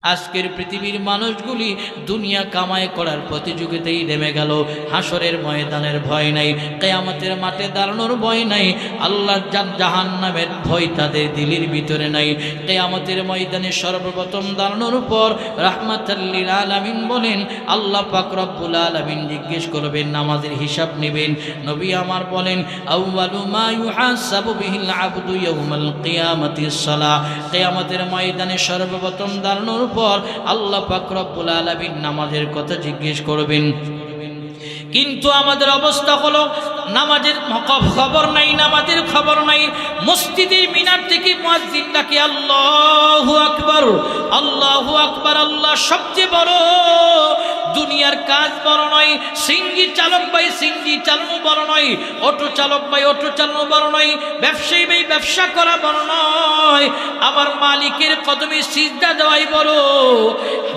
আজকের পৃথিবীর মানুষগুলি দুনিয়া কামাই করার প্রতিযোগিতায় নেমে গেল। হাসরের ময়দানের ভয় নাই, কিয়ামতের মাঠে দাঁড়ানোর ভয় নাই, আল্লাহর জাহান্নামের ভয় তাদের দিলের ভিতরে নাই। কিয়ামতের ময়দানে সর্বপ্রথম দাঁড়ানোর পর রাহমাতাল লিল আলামিন বলেন, আল্লাহ পাক রব্বুল আলামিন জিজ্ঞেস করবেন, নামাজের হিসাব নেবেন। নবী আমার বলেন, আউয়ালু মা ইউহাসাবু বিহিল আবদু ইয়াউমাল কিয়ামাতিস সালাহ। কিয়ামতের ময়দানে সর্বপ্রথম দাঁড়ানোর পর আল্লাহ পাক রব্বুল আলামিন নামাজের কথা জিজ্ঞেস করবেন। কিন্তু আমাদের অবস্থা হলো নামাজের খবর নাই, নামাজের খবর নাই। মসজিদের মিনার থেকে মুয়াজ্জিন ডাকে আল্লাহু আকবার, আল্লাহু আকবার, আল্লাহ সবচেয়ে বড়। দুনিয়ার কাজ বড় নয়, সিঙ্গি চালক ভাই সিঙ্গি চালানো বড় নয়, অটো চালক ভাই অটো চালানো বড় নয়, ব্যবসায়ী ভাই ব্যবসা করা বড় নয়, আমার মালিকের কদমে সিজদা দেওয়াই বড়।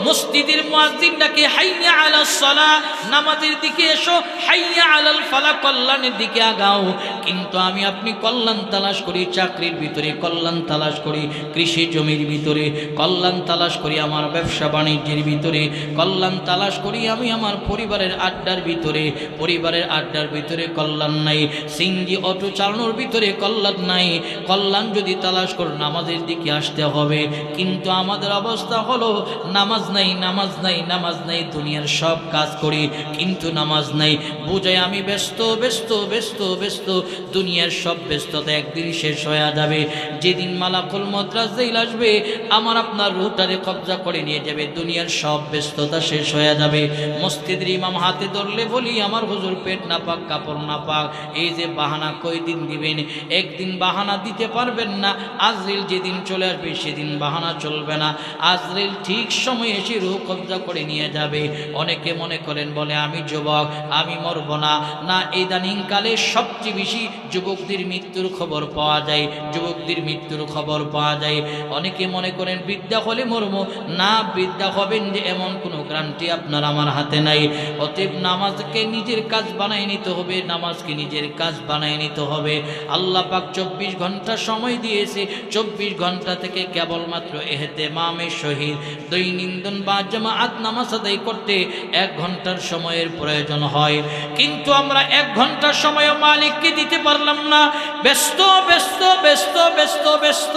মসজিদের মুয়াজ্জিন ডাকে হাইয়া আলাস সালাহ, নামাজের দিকে এসো, হাইয়া আলাল ফালাহ, কল্যাণের দিকে আগাও। কিন্তু আমি আপনি কল্যাণ তালাশ করি চাকরির ভিতরে, কল্যাণ তালাশ করি কৃষি জমির ভিতরে, কল্যাণ তালাশ করি আমার ব্যবসা বাণিজ্যের ভিতরে, কল্যাণ তালাশ করি আমি আমার পরিবারের আড্ডার ভিতরে, পরিবারের আড্ডার ভিতরে কল্যাণ নাই। সিঙ্গি অটো চালানোর ভিতরে কল্যাণ নাই। কল্যাণ যদি তালাশ করো নামাজের দিকে আসতে হবে। কিন্তু আমাদের অবস্থা হলো নামাজ নাই, নামাজ নাই, নামাজ নাই, দুনিয়ার সব কাজ করি কিন্তু নামাজ নাই। বুঝাই আমি ব্যস্ত ব্যস্ত ব্যস্ত ব্যস্ত, দুনিয়ার সব ব্যস্ততা একদিন শেষ হয়ে যাবে। যেদিন মালাকুল মউত আজরাইল আসবে আমার আপনার রূহটারে কবজা করে নিয়ে যাবে, দুনিয়ার সব ব্যস্ততা শেষ হয়ে যাবে। মসজিদের ইমাম হাতে ধরলে বলি, আমার হুজুর পেট না পাক, কাপড় না পাক, এই যে বাহানা কয়দিন দিবেন? একদিন বাহানা দিতে পারবেন না। আজরাইল যেদিন চলে আসবে সেদিন বাহানা চলবে না। আজরাইল ঠিক সময়ে এসে রূহ কবজা করে নিয়ে যাবে। অনেকে মনে করেন বলে আমি যুবক, আমি মরব না। না, ইদানিং কালে সবচেয়ে বেশি যুবকদের মৃত্যুর খবর পাওয়া যায়, যুবকদের মৃত্যুর খবর পাওয়া যায়। অনেকে মনে করেন বৃদ্ধা হলে মরব না, বৃদ্ধা হবেন যে এমন কোনো গ্যারান্টি আপনার আমার হাতে নাই। অতএব নামাজকে নিজের কাজ বানায় নিতে হবে, নামাজকে নিজের কাজ বানায় নিতে হবে। আল্লাহ পাক 24 ঘন্টা সময় দিয়েছে, 24 ঘন্টা থেকে কেবলমাত্র ইহতেমামে শহীদ দৈনন্দিন বা জামাআত নামাজ আদায় করতে 1 ঘন্টার সময়ের প্রয়োজন হয়। কিন্তু আমরা 1 ঘন্টার সময় মালিককে দিতে পারলাম না। ব্যস্ত ব্যস্ত ব্যস্ত ব্যস্ত ব্যস্ত,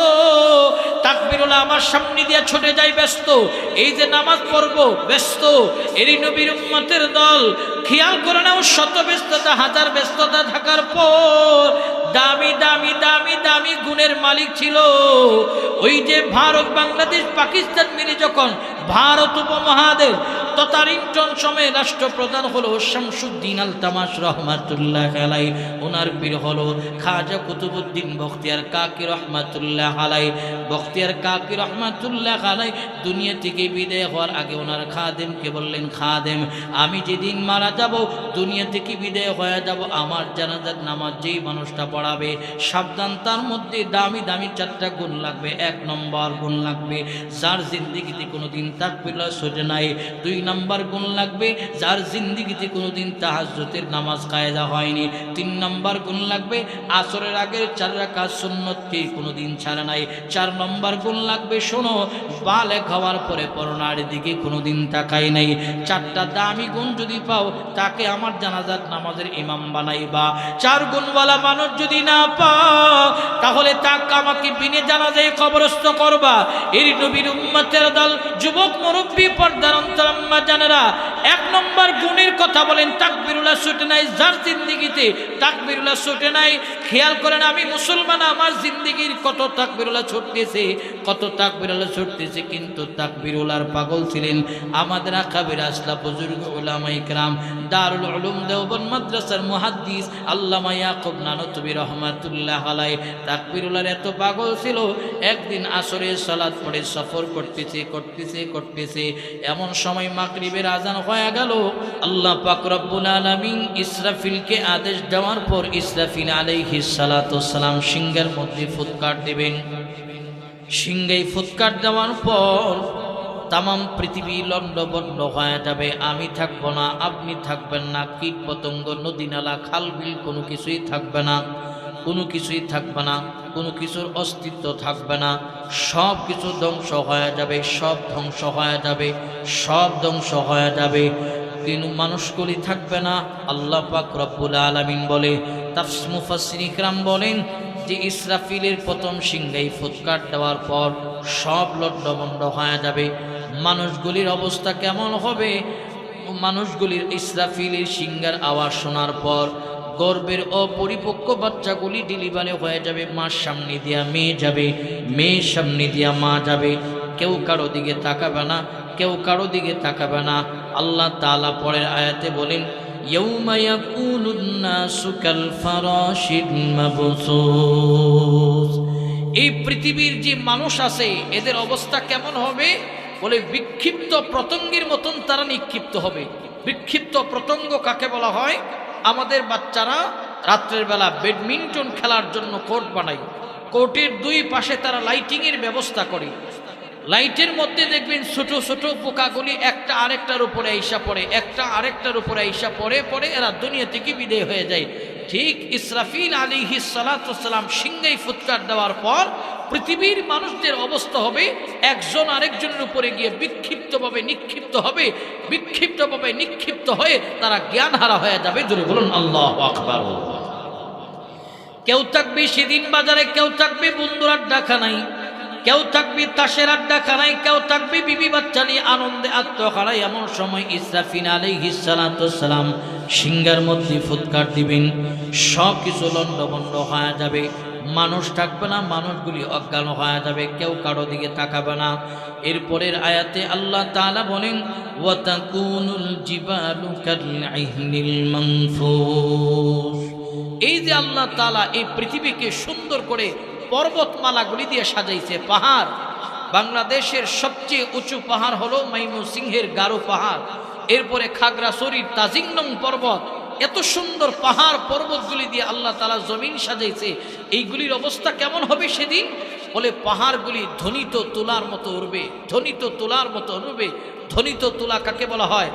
তাকবীরুল্লাহ আমার সামনে দিয়ে ছুটে যায় ব্যস্ত, এই যে নামাজ পড়বো ব্যস্ত। এরই নবীর উম্মতের দল, খেয়াল করে নাও, শত ব্যস্ততা হাজার ব্যস্ততা থাকার পর দামি দামি দামি দামি গুণের মালিক ছিল। ওই যে ভারত বাংলাদেশ পাকিস্তান মিলে যখন ভারত উপমহাদেশ তদানীন্তন সময়ে রাষ্ট্রপ্রধান হলো শামসুদ্দিন আলতামাশ রহমাতুল্লাহ আলাই, ওনার পীর হলো খাজা কুতুবুদ্দিন বখতিয়ার কাকি রহমাতুল্লাহ আলাই। বখতিয়ার কাকি রহমাতুল্লাহ আলাই দুনিয়া থেকে বিদায় হওয়ার আগে ওনার খাদেমকে বললেন, খাদেম আমি যেদিন মারা যাব, দুনিয়া থেকে বিদায় হয়ে যাব, আমার জানাজার নামাজ যেই মানুষটা পড়াবে সাবধান, তার মধ্যে দামি দামি 4টা গুণ লাগবে। 1 নম্বর গুণ লাগবে যার জিন্দিগিতে কোনোদিন তাকবীরুল্লাহ ছুটে নাই। 2 নম্বর গুণ লাগবে যার জিন্দিগিতে কোনোদিন তাহাজ্জুদের নামাজ কায়দা হয়নি। 3 নম্বর গুণ লাগবে আসরের আগের 4 রাকাত সুন্নতকে কোনোদিন ছাড়ে নাই। 4 নম্বর গুণ লাগবে, শোনো, বালেগ হওয়ার পরে পরনার দিকে কোনোদিন তাকাই নাই। 4টা দামি গুণ যদি পাও তাকে আমার জানাজার নামাজের ইমাম বানাইবা। 4 গুণওয়ালা মানুষ যদি না পাও তাহলে তাকে আমাকে বিনে জানাজায় কবরস্থ করবা। এর নবীর উম্মতের দল, যুবক মুরব্বী পর্দার অন্তরাম্মা জানেরা, 1 নম্বর গুণের কথা বলেন তাকবীরুল্লাহ ছুটে নাই যার জিন্দিগিতে, তাকবীরুল্লাহ ছুটে নাই। খেয়াল করেন আমি মুসলমান, আমার জিন্দিগির কত তাকবীরুল্লাহ ছুটতেছে, কত তাকবীরুল্লাহ ছুটতেছে, কিন্তু তাকবীরুল্লাহর পাগল ছিলেন আমাদের আকাবির আসলাফ বুজুর্গ উলামায়ে কেরাম, দারুল উলুম দেওবন্দ মাদ্রাসার মুহাদ্দিস আল্লামা ইয়াকুব নানুতুবি রহমাতুল্লাহ আলাই। তাকবীরুল্লাহর এত পাগল ছিল, একদিন আসরের সালাত পড়ে সফর করতেছে করতেছে করতেছে, এমন সময় মাগরিবের আজান হয়ে গেল। আল্লাহ পাক রব্বুল আলামিন ইসরাফিলকে আদেশ দেওয়ার পর ইসরাফিল আলাইহিস সালাতু ওয়াস সালাম সিংহের মধ্যে ফুৎকার দেবেন। সিংহে ফুৎকার দেওয়ার পর তামাম পৃথিবী লণ্ডভণ্ড হয়ে যাবে। আমি থাকবো না, আপনি থাকবেন না, কীট পতঙ্গ, নদী নালা, খাল বিল কোনো কিছুই থাকবে না। কোনো কিছুই থাকবে না, কোনো কিছুর অস্তিত্ব থাকবে না, সব কিছু ধ্বংস হয়ে যাবে, সব ধ্বংস হয়ে যাবে, সব ধ্বংস হয়ে যাবে, কিন্তু মানুষগুলি থাকবে না। আল্লাহ পাক রব্বুল আলামিন বলে, মুফাসসির ইকরাম বলেন যে ইসরাফিলের প্রথম সিংহাই ফুৎকার দেওয়ার পর সব লণ্ডভণ্ড হয়ে যাবে। মানুষগুলির অবস্থা কেমন হবে? মানুষগুলির ইসরাফিলের সিংহার আওয়াজ শোনার পর গর্ভের অপরিপক্ক বাচ্চাগুলি ডেলিভারি হয়ে যাবে, মার সামনে দিয়া মেয়ে যাবে, মেয়ের সামনে দিয়া মা যাবে, কেউ কারো দিকে তাকাবে না, কেউ কারো দিকে তাকাবে না। আল্লাহ তাআলা পরের আয়াতে বলেন, ইয়াউমা ইয়াকুনুন নাসু কাল ফারাশিল মাবসুস। এই পৃথিবীর যে মানুষ আছে এদের অবস্থা কেমন হবে? বলে বিক্ষিপ্ত পতঙ্গের মতন তারা নিক্ষিপ্ত হবে। বিক্ষিপ্ত পতঙ্গ কাকে বলা হয়? আমাদের বাচ্চারা রাত্রের বেলা ব্যাডমিন্টন খেলার জন্য কোর্ট বানায়, কোর্টের দুই পাশে তারা লাইটিংয়ের ব্যবস্থা করে, লাইটের মধ্যে দেখবেন ছোট ছোট পোকাগুলি একটা আরেকটার উপরে আইসা পড়ে, একটা আরেকটার উপরে আইসা পড়ে পড়ে এরা দুনিয়া থেকে বিদায় হয়ে যায়। ঠিক ইসরাফিল আলাইহিস সালাতু ওয়াস সালাম সিংহাই ফুৎকার দেওয়ার পর পৃথিবীর মানুষদের অবস্থা হবে একজন আরেকজনের উপরে গিয়ে বিক্ষিপ্তভাবে নিক্ষিপ্ত হবে, বিক্ষিপ্তভাবে নিক্ষিপ্ত হয়ে তারা জ্ঞান হারা হয়ে যাবে। জোরে বলুন আল্লাহু আকবার। কেউ থাকবে সেদিন বাজারে, কেউ থাকবে বন্ধুর আড্ডাখানায়, কেউ থাকবে তাসের আড্ডাখানায়, কেউ থাকবে বিবি বাচ্চা নিয়ে আনন্দে আত্মহারায়। এমন সময় ইসরাফিল আলাইহিস সালাতু ওয়াস সালাম সিংহার মধ্যে ফুৎকার দিবেন, সব কিছু লণ্ডভণ্ড হয়ে যাবে, মানুষ থাকবে না, মানুষগুলি অজ্ঞান হয়ে যাবে, কেউ কারো দিকে তাকাবে না। এরপরের আয়াতে আল্লাহ তাআলা বলেন, ওয়া তাকুনুল জিবালু কাল-ইহনিল মানফুস। এই যে আল্লাহ তাআলা এই পৃথিবীকে সুন্দর করে পর্বতমালাগুলি দিয়ে সাজাইছে। পাহাড়, বাংলাদেশের সবচেয়ে উঁচু পাহাড় হলো ময়মনসিংহের গারো পাহাড়, এরপরে খাগড়াছড়ির তাজিংনং পর্বত। এত সুন্দর পাহাড় পর্বতগুলি দিয়ে আল্লাহ তাআলা জমিন সাজাইছে। এইগুলির অবস্থা কেমন হবে সেদিন? বলে পাহাড়গুলি ধ্বনিত তুলার মতো উড়বে, ধ্বনিত তুলার মতো উড়বে। ধ্বনিত তুলা কাকে বলা হয়?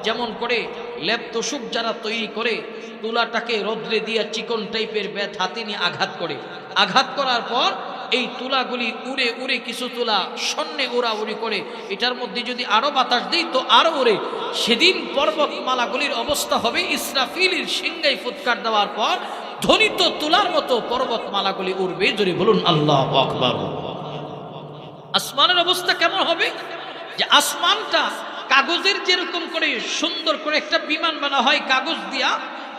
যেমন করে লেপ তোষক যারা তৈরি করে তুলাটাকে রোদ্রে দিয়ে চিকন টাইপের বেত হাতে নিয়ে আঘাত করে, আঘাত করার পর এই তুলাগুলি উড়ে উড়ে কিছু তুলা শূন্যে উড়াউড়ি করে, এটার মধ্যে যদি আরো বাতাস দিই তো আরো উড়ে। সেদিন পর্বতমালাগুলির অবস্থা হবে ইসরাফিলের সিংহাই ফুৎকার দেওয়ার পর ধ্বনিত তুলার মতো পর্বতমালাগুলি উড়বে। জোরে বলুন আল্লাহু আকবার। আসমানের অবস্থা কেমন হবে? যে আসমানটা কাগজের যেরকম করে সুন্দর করে একটা বিমান বানা হয় কাগজ দিয়া,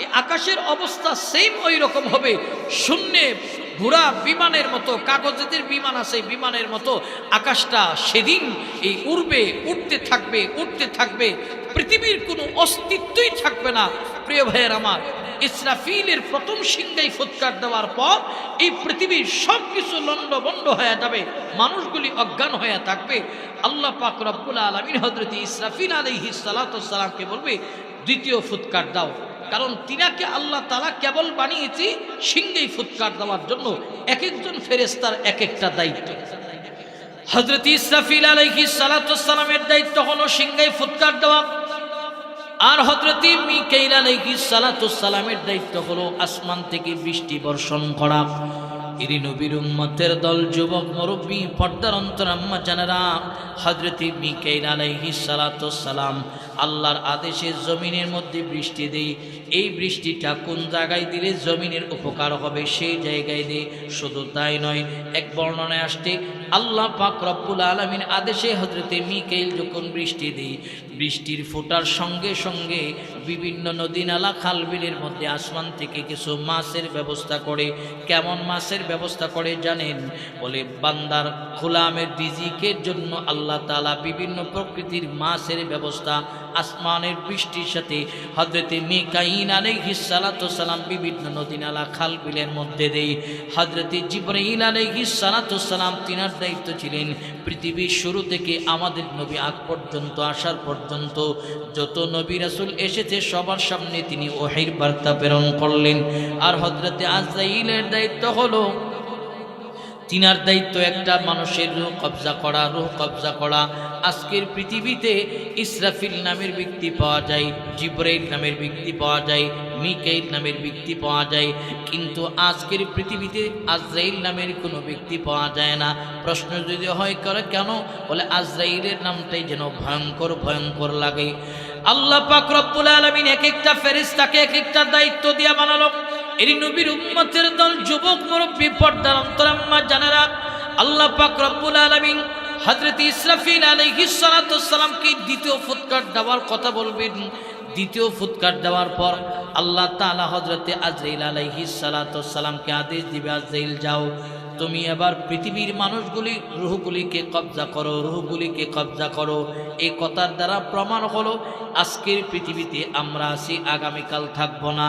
এই আকাশের অবস্থা সেম ওই রকম হবে, শূন্যে ঘোড়া বিমানের মতো, কাগজের বিমান আছে বিমানের মতো আকাশটা সেদিন এই উড়বে, উঠতে থাকবে, উঠতে থাকবে, পৃথিবীর কোনো অস্তিত্বই থাকবে না। প্রিয় ভাইয়ের আমার, ইসরাফিলের প্রথম সিংহাই ফুৎকার দেওয়ার পর এই পৃথিবীর সব কিছু লণ্ডভণ্ড হয়ে যাবে, মানুষগুলি অজ্ঞান হয়ে থাকবে। আল্লাহ পাক রব্বুল আলামিন হযরত ইসরাফিল আলাইহিস সালাতু ওয়াস সালামকে বলবে, দ্বিতীয় ফুৎকার দাও, কারণ তিনাকে আল্লাহ তাআলা কেবল বানিয়েছি সিংহাই ফুৎকার দেওয়ার জন্য। এক একজন ফেরেশতার এক একটা দায়িত্ব। হযরত ইসরাফিল আলাইহিস সালাতু ওয়াস সালামের দায়িত্ব হলো সিংহাই ফুৎকার দেওয়া, আর হযরত মিকাইল আলাইহিস সালাতু ওয়াস সালামের দায়িত্ব হলো আসমান থেকে বৃষ্টি বর্ষণ করা। এরি নবীর উম্মতের দল, যুবক, মুরব্বী, পর্দার অন্তরাম্মা জানেরা, হযরত মিকাইল আলাইহিস সালাতু ওয়াস সালাম আল্লাহর আদেশে জমিনের মধ্যে বৃষ্টি দেয়। এই বৃষ্টিটা কোন জায়গায় দিলে জমিনের উপকার হবে সেই জায়গায় দেয়। শুধু তাই নয়, এক বর্ণনায় আসছে আল্লাহ পাক রব্বুল আলামিন আদেশে হযরত মিকাইল যখন বৃষ্টি দেয়, বৃষ্টির ফোঁটার সঙ্গে সঙ্গে বিভিন্ন নদী নালা খাল বিলের মধ্যে আসমান থেকে কিছু মাছের ব্যবস্থা করে। কেমন মাছের ব্যবস্থা করে জানেন? বলে বান্দার গোলামের রিজিকের জন্য আল্লাহ তাআলা বিভিন্ন প্রকৃতির মাছের ব্যবস্থা আসমানের বৃষ্টির সাথে হযরত মিকাইল আলাইহিস সালাতু ওয়াস সালাম বিভিন্ন নদী নালা খাল বিলের মধ্যে দেয়। হযরত জিবরাইল আলাইহিস সালাতু ওয়াস সালাম তিনার দায়িত্ব ছিলেন পৃথিবীর শুরু থেকে আমাদের নবী আগ পর্যন্ত আসার পর্যন্ত যত নবী রাসূল এসেছে সবার সামনে তিনি ওহীর বার্তা প্রেরণ করলেন। আর হযরত আজরাইলের দায়িত্ব হলো তিনার দায়িত্ব একটা মানুষের রূহ কবজা করা, রূহ কবজা করা। আজকের পৃথিবীতে ইসরাফিল নামের ব্যক্তি পাওয়া যায়, জিবরাইল নামের ব্যক্তি পাওয়া যায়, মিকাইল নামের ব্যক্তি পাওয়া যায়, কিন্তু আজকের পৃথিবীতে আজরাইল নামের কোনো ব্যক্তি পাওয়া যায় না। প্রশ্ন যদি হয় করে কেন, বলে আজরাইলের নামটাই যেন ভয়ঙ্কর ভয়ঙ্কর লাগে। আল্লাহ পাক রব্বুল আলামিন এক একটা ফেরেশতাকে এক একটা দায়িত্ব দিয়ে বানালো। এরি নবীর উম্মতের দল, যুবক মুরব্বী, পর্দার অন্তরাম্মা জানেরা, আল্লাহ পাক রব্বুল আলামিন হযরত ইসরাফিল আলাইহিস সালাতু ওয়াস সালামকে দ্বিতীয় ফুৎকার দেওয়ার কথা বলবেন। দ্বিতীয় ফুৎকার দেওয়ার পর আল্লাহ তাআলা হযরত আজরাইল আলাইহিস সালাতু ওয়াস সালামকে আদেশ দিবে, আজরাইল যাও, তুমি এবার পৃথিবীর মানুষগুলি রূহগুলিকে কবজা করো, রূহগুলিকে কবজা করো। এই কথার দ্বারা প্রমাণ হলো আজকের পৃথিবীতে আমরা আছি, আগামীকাল থাকবো না।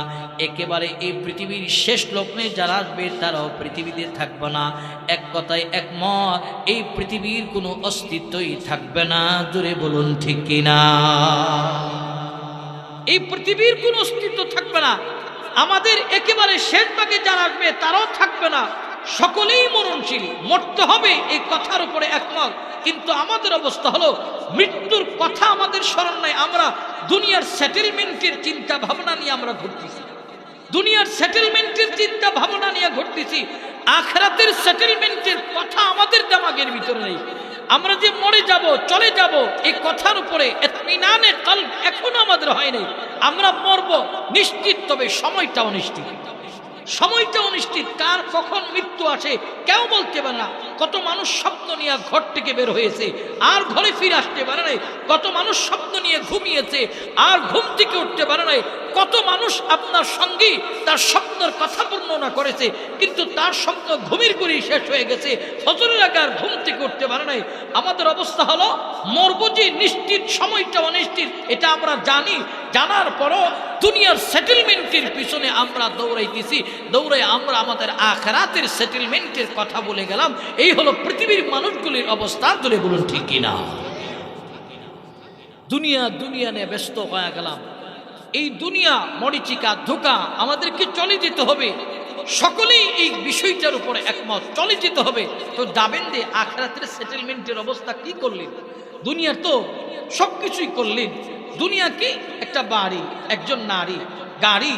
একেবারে এই পৃথিবীর শেষ লগ্নে যারা আসবে তারাও পৃথিবীতে থাকবে না। এক কথায় একমত, এই পৃথিবীর কোনো অস্তিত্বই থাকবে না। জোরে বলুন ঠিক কিনা? এই পৃথিবীর কোনো অস্তিত্ব থাকবে না। আমাদের একেবারে শেষ ভাগে যারা আসবে তারাও থাকবে না। সকলেই মরণশীল, মরতে হবে, এই কথার উপরে একমত। কিন্তু আমাদের অবস্থা হলো মৃত্যুর কথা আমাদের স্মরণ নাই। আমরা দুনিয়ার সেটেলমেন্টের চিন্তা ভাবনা নিয়ে আমরা ঘুরতেছি, দুনিয়ার সেটেলমেন্টের চিন্তা ভাবনা নিয়ে ঘুরতেছি। আখিরাতের সেটেলমেন্টের কথা আমাদের দিমাগের ভিতরে নেই। আমরা যে মরে যাব, চলে যাব, এই কথার উপরে ইতমিনানে কলব এখনো আমাদের হয় নাই। আমরা মরব নিশ্চিত, তবে সময়টা অনিশ্চিত, সময়টা অনিশ্চিত। কার কখন মৃত্যু আসে কেউ বলতে পারে না। কত মানুষ স্বপ্ন নিয়ে ঘর থেকে বের হয়েছে আর ঘরে ফিরে আসতে পারে নাই। কত মানুষ স্বপ্ন নিয়ে ঘুমিয়েছে আর ঘুম থেকে উঠতে পারে নাই। কত মানুষ আপনার সঙ্গী তার স্বপ্নের কথা বর্ণনা করেছে, কিন্তু তার স্বপ্ন ঘুমের করেই শেষ হয়ে গেছে, ফজরের আগে আর ঘুম থেকে উঠতে পারে নাই। আমাদের অবস্থা হলো মরব যে নিশ্চিত, সময়টা অনিশ্চিত, এটা আমরা জানি। জানার পরও দুনিয়ার সেটেলমেন্টের পিছনে আমরা দৌড়াইতেছি, দৌড়াই আমরা আমাদের আখিরাতের সেটেলমেন্টের কথা বলে গেলাম। এই হলো পৃথিবীর মানুষগুলির অবস্থা। ধরে বলুন ঠিক কিনা? দুনিয়া নিয়ে ব্যস্ত হয়ে গেলাম। এই দুনিয়া মরিচিকা, ধোঁকা, আমাদেরকে চলে যেতে হবে। সকলেই এই বিষয়টার উপরে একমত, চলে যেতে হবে। তো যাবেন যে আখিরাতের সেটেলমেন্টের অবস্থা কি করলেন? দুনিয়ার তো সবকিছুই করলেন। দুনিয়া কি? একটা বাড়ি, একজন নারী, গাড়ি,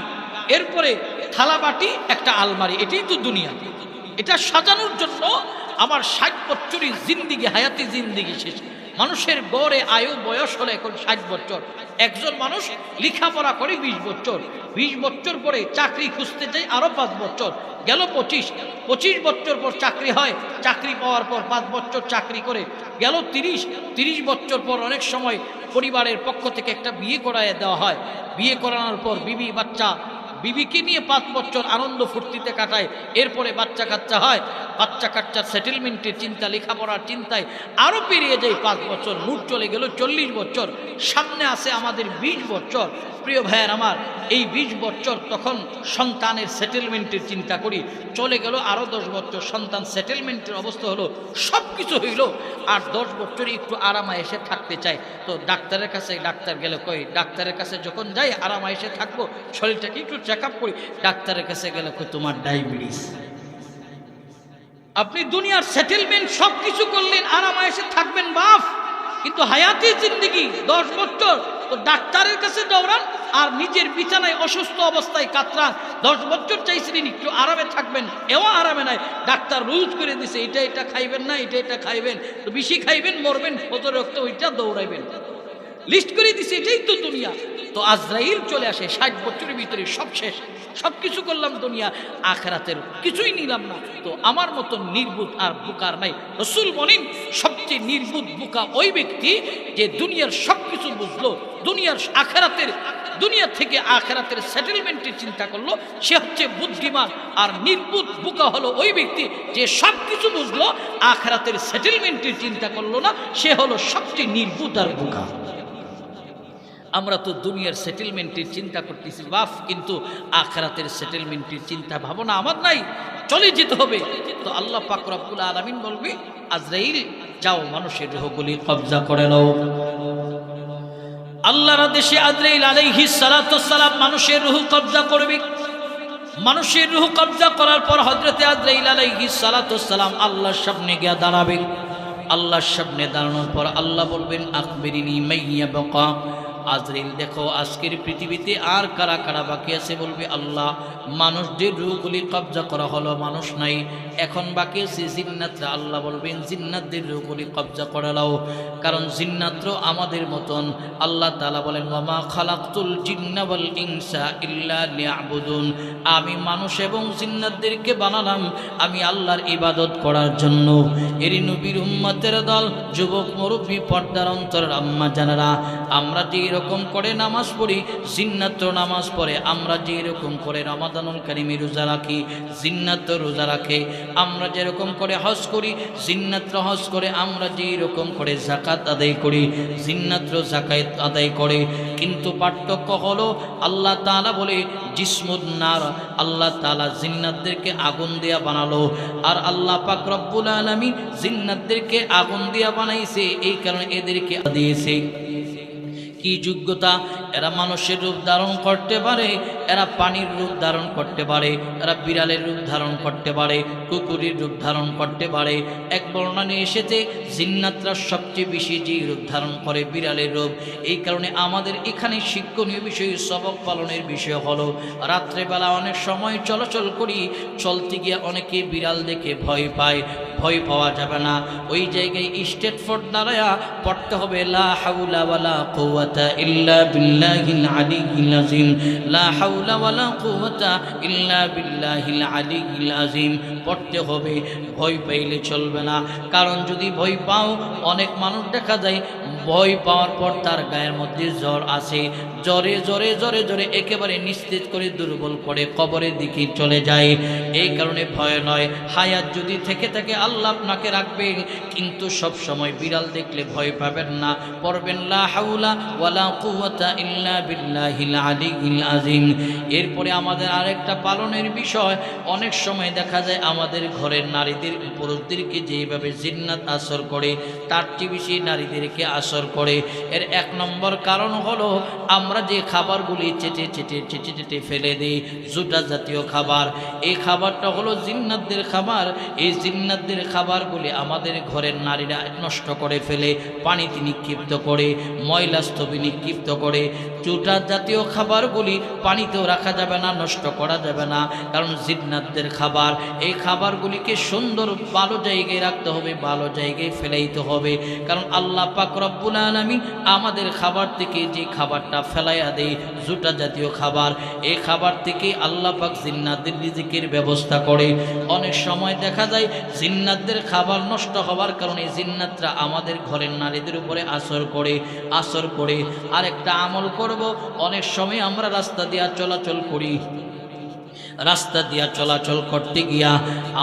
এরপরে থালাবাটি, একটা আলমারি, এটাই তো দুনিয়া। এটা সাজানোর জন্য আমার 60 বছরই জিন্দিগি, হায়াতি জিন্দিগি শেষ। মানুষের গড়ে আয়ু বয়স হলো এখন 60 বছর। একজন মানুষ লেখাপড়া করে 20 বছর, 20 বছর পরে চাকরি খুঁজতে যায় আরো 5 বছর, গেল 25 বছর পর চাকরি হয়, চাকরি পাওয়ার পর 5 বছর চাকরি করে গেল 30 বছর পর অনেক সময় পরিবারের পক্ষ থেকে একটা বিয়ে করায় দেওয়া হয়। বিয়ে করানোর পর বিবি বাচ্চা, বিবিকে নিয়ে 5 বছর আনন্দ ফুর্তিতে কাটায়। এরপরে বাচ্চা কাচ্চা হয়, বাচ্চা কাচ্চার সেটেলমেন্টের চিন্তা, লেখাপড়ার চিন্তায় আরও পেরিয়ে যায় 5 বছর, মুঠ চলে গেল 40 বছর। সামনে আছে আমাদের 20 বছর। প্রিয় ভাইয়ের আমার, এই 20 বছর তখন সন্তানের সেটেলমেন্টের চিন্তা করি, চলে গেল আরও 10 বছর, সন্তান সেটেলমেন্টের অবস্থা হলো, সব কিছু হইল, আর 10 বছরই একটু আরামায়েশে থাকতে চায়। তো ডাক্তারের কাছে, ডাক্তার গেলে কই, ডাক্তারের কাছে যখন যাই আরামায়েশে থাকবো, শরীরটাকে একটু চেক আপ করি। ডাক্তারের কাছে গেলে কই তোমার ডায়াবেটিস। আপনি দুনিয়ার সেটেলমেন্ট সব কিছু করলেন, আরামায়েশে থাকবেন বাপ, কিন্তু হায়াতি জিন্দিগি 10 বছর। তো ডাক্তারের কাছে দৌড়ান আর নিজের বিছানায় অসুস্থ অবস্থায় কাতরান। 10 বছর চাইছিলেন একটু আরামে থাকবেন, এও আরামে নাই। ডাক্তার রুলস করে দিছে, এটা খাইবেন না, এটা খাইবেন, তো বেশি খাইবেন মরবেন, ফজর রক্ত ওইটা দৌড়াইবেন, লিস্ট করে দিছে। এটাই তো দুনিয়া। তো আজরাইল চলে আসে, 60 বছরের ভিতরে সব শেষ, সব কিছু করলাম দুনিয়া, আখিরাতের কিছুই নিলাম না। তো আমার মতো নির্বুধ আর বোকার নাই। রাসূল বলেন সবচেয়ে নির্বুধ বোকা ওই ব্যক্তি যে দুনিয়ার সব কিছু বুঝলো, দুনিয়ার আখিরাতের, দুনিয়া থেকে আখিরাতের সেটেলমেন্টের চিন্তা করলো, সে হচ্ছে বুদ্ধিমান। আর নির্বুধ বোকা হলো ওই ব্যক্তি যে সব কিছু বুঝলো, আখিরাতের সেটেলমেন্টের চিন্তা করলো না, সে হলো সবচেয়ে নির্বুধ আর বোকা। আমরা তো দুনিয়ার সেটেলমেন্টের চিন্তা করতেছি বাপ, কিন্তু আখিরাতের সেটেলমেন্টের চিন্তা ভাবনা আমার নাই, চলে যেতে হবে। তো আল্লাহ পাক রব্বুল আলামিন বলবে, আজরাইল যাও, মানুষের রূহগুলি কবজা করে নাও। আল্লাহর আদেশে আজরাইল আলাইহিস সালাতু ওয়াস সালাম মানুষের রূহ কবজা করবে। মানুষের রূহ কবজা করার পর হযরতে আজরাইল আলাইহিস সালাতু সালাম আল্লাহর সামনে গিয়ে দাঁড়াবেন। আল্লাহর সামনে দাঁড়ানোর পর আল্লাহ বলবেন আকবিরিনি মাইয়া বাকা। আজরাইল দেখো আজকের পৃথিবীতে আর কারা কারা বাকি আছে? বলবে আল্লাহ মানুষদের রূহগুলি কবজা করা হলো, মানুষ নাই, এখন বাকি আছে জিন্নাতরা। আল্লাহ বলবেন জিন্নাতদের রূহগুলি কবজা করে নাও, কারণ জিন্নাতরা আমাদের মতন। আল্লাহ তাআলা বলেন ওয়ামা খালাকতুল জিন্না ওয়াল ইনসা ইল্লা লিয়াবুদুন, আমি মানুষ এবং জিন্নাতদেরকে বানালাম আমি আল্লাহর ইবাদত করার জন্য। এরই নবীর উম্মতের দল, যুবক মুরব্বী, পর্দার অন্তরের আম্মা জানেরা, আমরা যে এরকম করে নামাজ পড়ি জিন্নাত নামাজ পড়ে, আমরা যে এরকম করে রমাদানুল কারিমে রোজা রাখি জিন্নাত রোজা রাখে, আমরা যেরকম করে হজ করি জিন্নাত হজ করে, আমরা যে এরকম করে যাকাত আদায় করি জিন্নাত যাকাত আদায় করে। কিন্তু পার্থক্য হলো আল্লাহ তাআলা বলে জিসমুন নার, আল্লাহ তাআলা জিন্নাতদেরকে আগুন দিয়া বানালো, আর আল্লাহ পাক রব্বুল আলামিন জিন্নাতদেরকে আগুন দিয়া বানাইছে। এই কারণে এদেরকে দিয়েছে কি যোগ্যতা? এরা মানুষের রূপ ধারণ করতে পারে, এরা পানির রূপ ধারণ করতে পারে, এরা বিড়ালের রূপ ধারণ করতে পারে, কুকুরের রূপ ধারণ করতে পারে। এক বর্ণনায় এসেছে জিন্নাতরা সবচেয়ে বেশি যে রূপ ধারণ করে বিড়ালের রূপ। এই কারণে আমাদের এখানে শিক্ষণীয় বিষয়, সবক পালনের বিষয় হলো রাত্রেবেলা অনেক সময় চলাচল করি, চলতে গিয়ে অনেকে বিড়াল দেখে ভয় পায়, ভয় পাওয়া যাবে না। ওই জায়গায় স্টেট ফোর্ট দাঁড়ায়া পড়তে হবে লা হাওলা ওয়ালা কুওয়াতা ইল্লা বিল্লাহিল আলিয়্যিল আযীম, লা হাওলা ওয়ালা কুওয়াতা ইল্লা বিল্লাহিল আলিয়্যিল আযীম পড়তে হবে। ভয় পাইলে চলবে না, কারণ যদি ভয় পাও, অনেক মানুষ দেখা যায় ভয় পাওয়ার পর তার গায়ের মধ্যে জ্বর আসে, জ্বরে জ্বরে জ্বরে জ্বরে একেবারে নিস্তেজ করে দুর্বল করে কবরের দিকে চলে যায়। এই কারণে ভয় নয়, হায়াত যদি থেকে থাকে আল্লাহ আপনাকে রাখবেন, কিন্তু সব সময় বিড়াল দেখলে ভয় পাবেন না, পড়বেন লা হাওলা ওয়ালা কুওয়াতা ইল্লা বিল্লাহিল আলিয়্যিল আযীম। এরপরে আমাদের আরেকটা পালনের বিষয়, অনেক সময় দেখা যায় আমাদের ঘরের নারীদের পুরুষদেরকে যেভাবে জিন্নাত আসর করে তার চেয়ে বেশি নারীদেরকে আসর করে। এর এক নম্বর কারণ হলো আমরা যে খাবারগুলি চেটে চেটে চেটে চেটে ফেলে দিই, জুটা জাতীয় খাবার, এই খাবারটা হলো জিন্নাতদের খাবার। এই জিন্নাতদের খাবারগুলি আমাদের ঘরের নারীরা নষ্ট করে ফেলে, পানিতে নিক্ষিপ্ত করে, ময়লা স্তবে নিক্ষিপ্ত করে। জুটা জাতীয় খাবারগুলি পানিতেও রাখা যাবে না, নষ্ট করা যাবে না, কারণ জিন্নাতদের খাবার। এই খাবারগুলিকে সুন্দর ভালো জায়গায় রাখতে হবে, ভালো জায়গায় ফেলাইতে হবে, কারণ আল্লাহ পাক রব্বুল আলামিন আমাদের খাবার থেকে যে খাবারটা ফেলাইয়া দেয় জুটা জাতীয় খাবার, এই খাবার থেকে আল্লাহ পাক জিন্নাতদের রিজিকের ব্যবস্থা করে। অনেক সময় দেখা যায় জিন্নাতদের খাবার নষ্ট হওয়ার কারণে জিন্নাতরা আমাদের ঘরের নারীদের উপরে আসর করে। আরেকটা আমল করব, অনেক সময় আমরা রাস্তা দিয়ে চলাচল করি, রাস্তা দিয়া চলাচল করতে গিয়া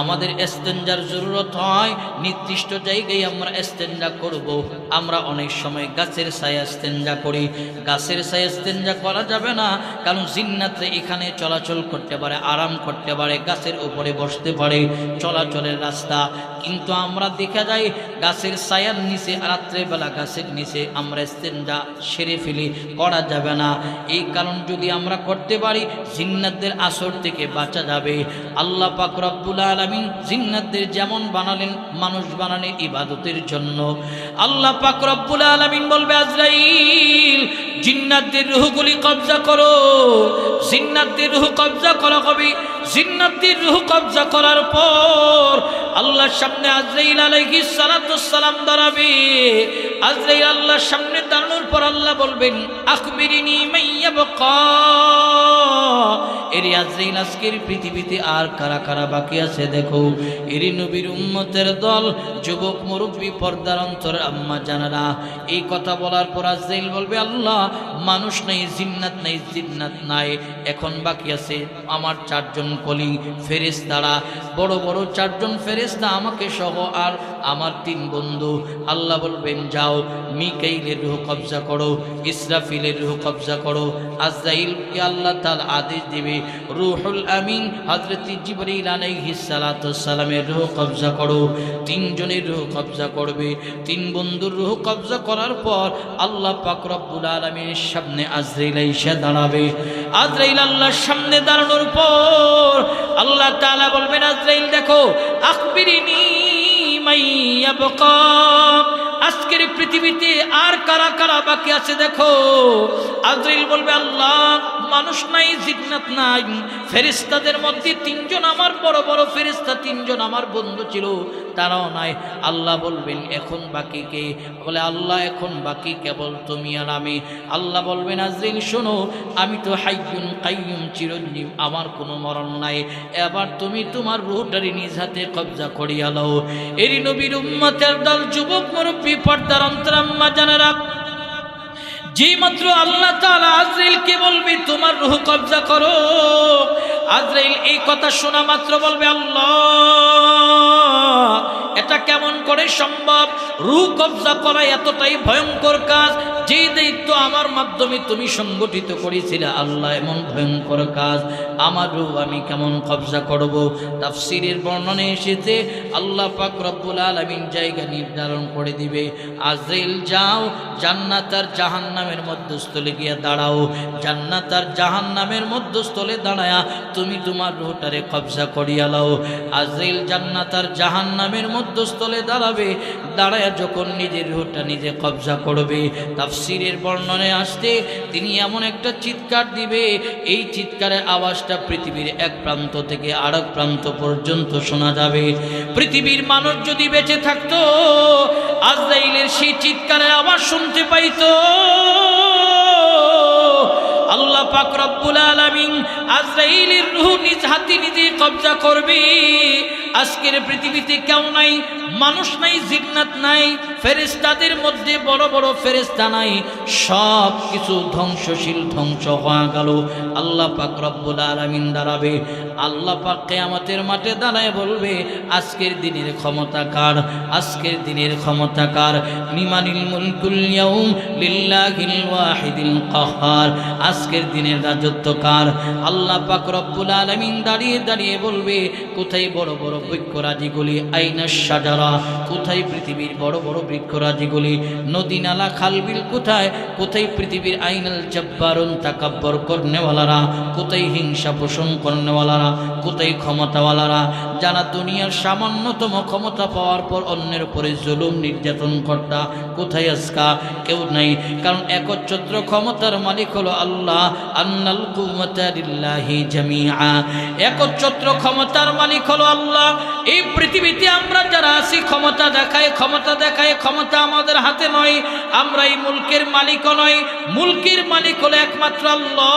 আমাদের ইস্তেঞ্জার জরুরত হয়, নির্দিষ্ট জায়গায় আমরা ইস্তেঞ্জা করব। আমরা অনেক সময় গাছের ছায়া ইস্তেঞ্জা করি, গাছের ছায়া ইস্তেঞ্জা করা যাবে না, কারণ জিন্নাতরা এখানে চলাচল করতে পারে, আরাম করতে পারে, গাছের উপরে বসতে পারে, চলাচলের রাস্তা। কিন্তু আমরা দেখা যায় গাছের ছায়ার নিচে, রাত্রেবেলা গাছের নিচে আমরা ইস্তেঞ্জা সেরে ফেলি, করা যাবে না। এই কারণ যদি আমরা করতে পারি জিন্নাতদের আসর থেকে বাঁচা যাবে। আল্লাহ পাক রব্বুল আলামিন জিন্নাতদের যেমন বানালেন, মানুষ বানালেন ইবাদতের জন্য। আল্লাহ পাক রব্বুল আলামিন বলবে আজরাইল জিন্নাতদের রূহগুলি কবজা করো, জিন্নাতদের রূহ কবজা করা হবে। জিন্নাতদের রূহ কবজা করার পর আল্লাহর সামনে আজরাইল আলাইহিস সালাতু সালাম দাঁড়াবে। আজরাইল আল্লাহর সামনে দাঁড়ানোর পর আল্লাহ বলবেন আখবিরিনি মাইয়া বাকা। এর আজরাইল আজকের পৃথিবীতে আর কারা কারা বাকি আছে দেখো। এর নবীর উম্মতের দল, যুবক মুরব্বী, পর্দার অন্তর আম্মা জানারা। এই কথা বলার পর আজরাইল বলবে আল্লাহ মানুষ নাই, জিন্নাত নাই, জিন্নাত নাই, এখন বাকি আছে আমার চারজন কলি ফেরেশতারা, বড় বড় চারজন ফেরেশতা আমাকে সহ আর আমার 3 বন্ধু। আল্লাহ বলবেন যাও মিকাইলের রূহ কবজা করো, ইসরাফিলের রূহ কবজা করো। আজরাইলকে আল্লাহ তাআলা আদেশ দিবে রূহুল আমিন হযরত জিবরীল আলাইহিস সালাতু ওয়াস সালামের রূহ কবজা করো। 3 জনের রূহ কবজা করবে। 3 বন্ধুর রূহ কবজা করার পর আল্লাহ পাক রব্বুল আলামিনের সামনে আজরাইল এসে দাঁড়াবে। আজরাইল আল্লাহর সামনে দাঁড়ানোর পর আল্লাহ তাআলা বলবেন আজরাইল দেখো আখবিরিনি মাইয়াবকা, আজকের পৃথিবীতে আর কারা কারা বাকি আছে দেখো। আজরাইল বলবে আল্লাহ মানুষ নাই, জিন্নাত নাই, ফেরেশতাদের মধ্যে 3 জন আমার বড় বড় ফেরেশতা, 3 জন আমার বন্ধু ছিল, তারাও নাই। আল্লাহ বলবেন এখন বাকি কে? বলে আল্লাহ এখন বাকি কেবল তুমি আর আমি। আল্লাহ বলবেন আজরাইল শোনো, আমি তো হাইয়ুন কাইয়ুম, চিরঞ্জীব, আমার কোনো মরণ নাই। এবার তুমি তোমার রূহটারে নিজ হাতে কবজা করিয়া লও। এরই নবীর উম্মতের দল, যুবক মুরব্বী, পর্দার অন্তরাম্মা জানেরা, যেই মাত্র আল্লাহ তাআলা আজরাইলকে বলবে তোমার রূহ কবজা করো, আজরাইল এই কথা শোনা মাত্র বলবে আল্লাহ এটা কেমন করে সম্ভব? রূহ কবজা করা এতটাই ভয়ঙ্কর কাজ, যে দায়িত্ব আমার মাধ্যমে তুমি সংগঠিত করেছিলে আল্লাহ, এমন ভয়ঙ্কর কাজ আমার রূহ আমি কেমন কবজা করব? তাফসীরের বর্ণনে এসেছে আল্লাহ পাক রব্বুল আলামিন জায়গা নির্ধারণ করে দিবে, আজরাইল যাও জান্নাত আর জাহান্নামের মধ্যস্থলে গিয়ে দাঁড়াও। জান্নাত আর জাহান্নামের মধ্যস্থলে দাঁড়ায়া তুমি তোমার রূহটারে কবজা করিয়া লও। আজরাইল জান্নাত আর জাহান্নামের মধ্যস্থলে দাঁড়াবে, দাঁড়ায়া যখন নিজের রূহটা নিজে কবজা করবে, তাফসীরের বর্ণনে আসতে তিনি এমন একটা চিৎকার দিবে, এই চিৎকারের আওয়াজটা পৃথিবীর এক প্রান্ত থেকে আরেক প্রান্ত পর্যন্ত শোনা যাবে। পৃথিবীর মানুষ যদি বেঁচে থাকতো আজরাইলের সেই চিৎকারের আওয়াজ শুনতে পাইতো। আল্লাহ পাক রব্বুল আলামিন আজরাইলের রূহ নিজ হাতে নিজে কবজা করবে। আজকের পৃথিবীতে কেউ নাই, মানুষ নাই, জিন্নাত নাই, ফেরেশতাদের মধ্যে বড় বড় ফেরেশতা নাই, সব কিছু ধ্বংসশীল, ধ্বংস হয়ে গেল। আল্লাহ পাক রব্বুল আলামিন দাঁড়াবে, আল্লাহ পাক কিয়ামতের মাঠে দাঁড়ায় বলবে আজকের দিনের ক্ষমতা কার? আজকের দিনের ক্ষমতা কার? লিমানিল মুলকুল ইয়াউম লিল্লাহিল ওয়াহিদিল কাহ্হার, আজকের দিনের রাজত্ব কার? আল্লাহ পাক রব্বুল আলামিন দাঁড়িয়ে দাঁড়িয়ে বলবে কোথায় বড় বড় বৃক্ষরাজিগুলি? আইনাশ শাজারা, কোথায় পৃথিবীর বড় বড় বৃক্ষরাজিগুলি? নদী নালা খালবিল কোথায়? কোথায় পৃথিবীর আইনাল জব্বারুন তাকাব্বর করনেওয়ালারা? কোথায় হিংসা পোষণ করনেওয়ালারা? কোথায় ক্ষমতাওয়ালারা যারা দুনিয়ার সামান্যতম ক্ষমতা পাওয়ার পর অন্যের উপরে জুলুম নির্যাতন কর্তা? কোথায় আজকা? কেউ নাই, কারণ একচ্ছত্র ক্ষমতার মালিক হলো আল্লাহ। আন্নাল কুওয়াতা লিল্লাহি জামিআ, একচ্ছত্র ক্ষমতার মালিক হলো আল্লাহ। এই পৃথিবীতে আমরা যারা আছি ক্ষমতা দেখায়, ক্ষমতা আমাদের হাতে নয়। আমরা এই মুলকের মালিকও নয়, মুলকের মালিক হলো একমাত্র আল্লাহ।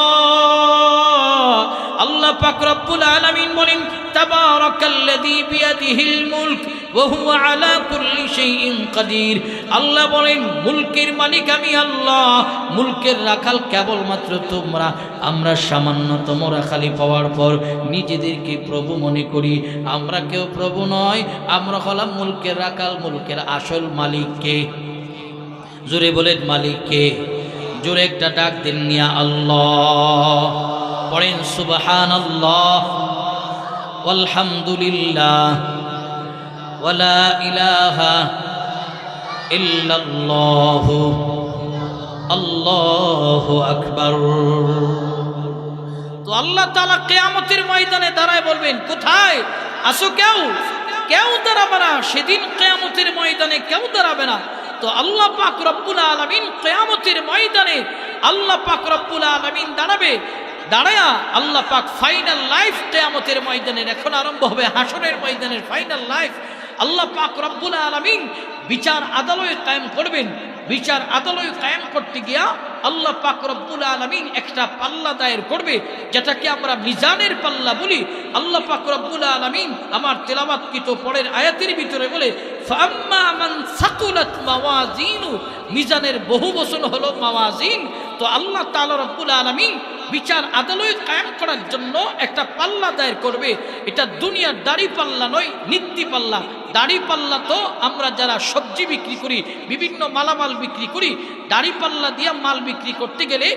আল্লাহ পাক রব্বুল আলামিন বলেন তাবারাকাল্লাযী বিয়াদিহিল মুলক ওয়া হুয়া আলা কুল্লি শাইইন কাদির। আল্লাহ বলেন মুলকের মালিক আমি আল্লাহ, মুলকের রাখাল কেবলমাত্র তোমরা। আমরা সামান্যতম রাখালি পাওয়ার পর নিজেদেরকে প্রভু মনে করি, আমরা কেউ প্রভু নয়, আমরা হলাম মুলকের রাখাল। মুলকের আসল মালিককে? জোরে বলেন মালিককে। জোরে একটা ডাক দেন ইয়া আল্লাহ, পড়েন সুবহানাল্লাহ আলহামদুলিল্লাহ ওয়ালা ইলাহা ইল্লাল্লাহ আল্লাহু আকবার। তো আল্লাহ তাআলা কিয়ামতের ময়দানে দাঁড়ায় বলবেন কোথায় আসো? কেউ দাঁড়াবে না সেদিন। কিয়ামতের ময়দানে কেউ দাঁড়াবে না। তো আল্লাহ পাক রব্বুল আলামিন কিয়ামতের ময়দানে আল্লাহ পাক রব্বুল আলামিন দাঁড়াবে। দাঁড়ায়া আল্লাহ পাক ফাইনাল লাইফ কিয়ামতের ময়দানের এখন আরম্ভ হবে, হাসরের ময়দানের ফাইনাল লাইফ। আল্লাহ পাক রব্বুল আলামিন বিচার আদালত কায়েম করবেন। বিচার আদালত কায়েম করতে গিয়া আল্লাহ পাক রব্বুল আলামিন একটা পাল্লা দায়ের করবে, যেটাকে আমরা মিজানের পাল্লা বলি। আল্লাহ পাক রব্বুল আলামিন আমার তেলাওয়াতকৃত পরের আয়াতের ভিতরে বলে ফাম্মা মান সাকুলাত মাওয়াজিনু, মিজানের বহু বচন হলো মাওয়াজিন। তো আল্লাহ তাআলা রব্বুল আলামিন বিচার আদালত কায়েম করার জন্য একটা পাল্লা দায়ের করবে। এটা দুনিয়ার দাড়ি পাল্লা নয়, নীতি পাল্লা। দাড়ি পাল্লা তো আমরা যারা সবজি বিক্রি করি, বিভিন্ন মালামাল বিক্রি করি, দাড়ি পাল্লা দিয়ে মাল বিক্রি করতে গেলে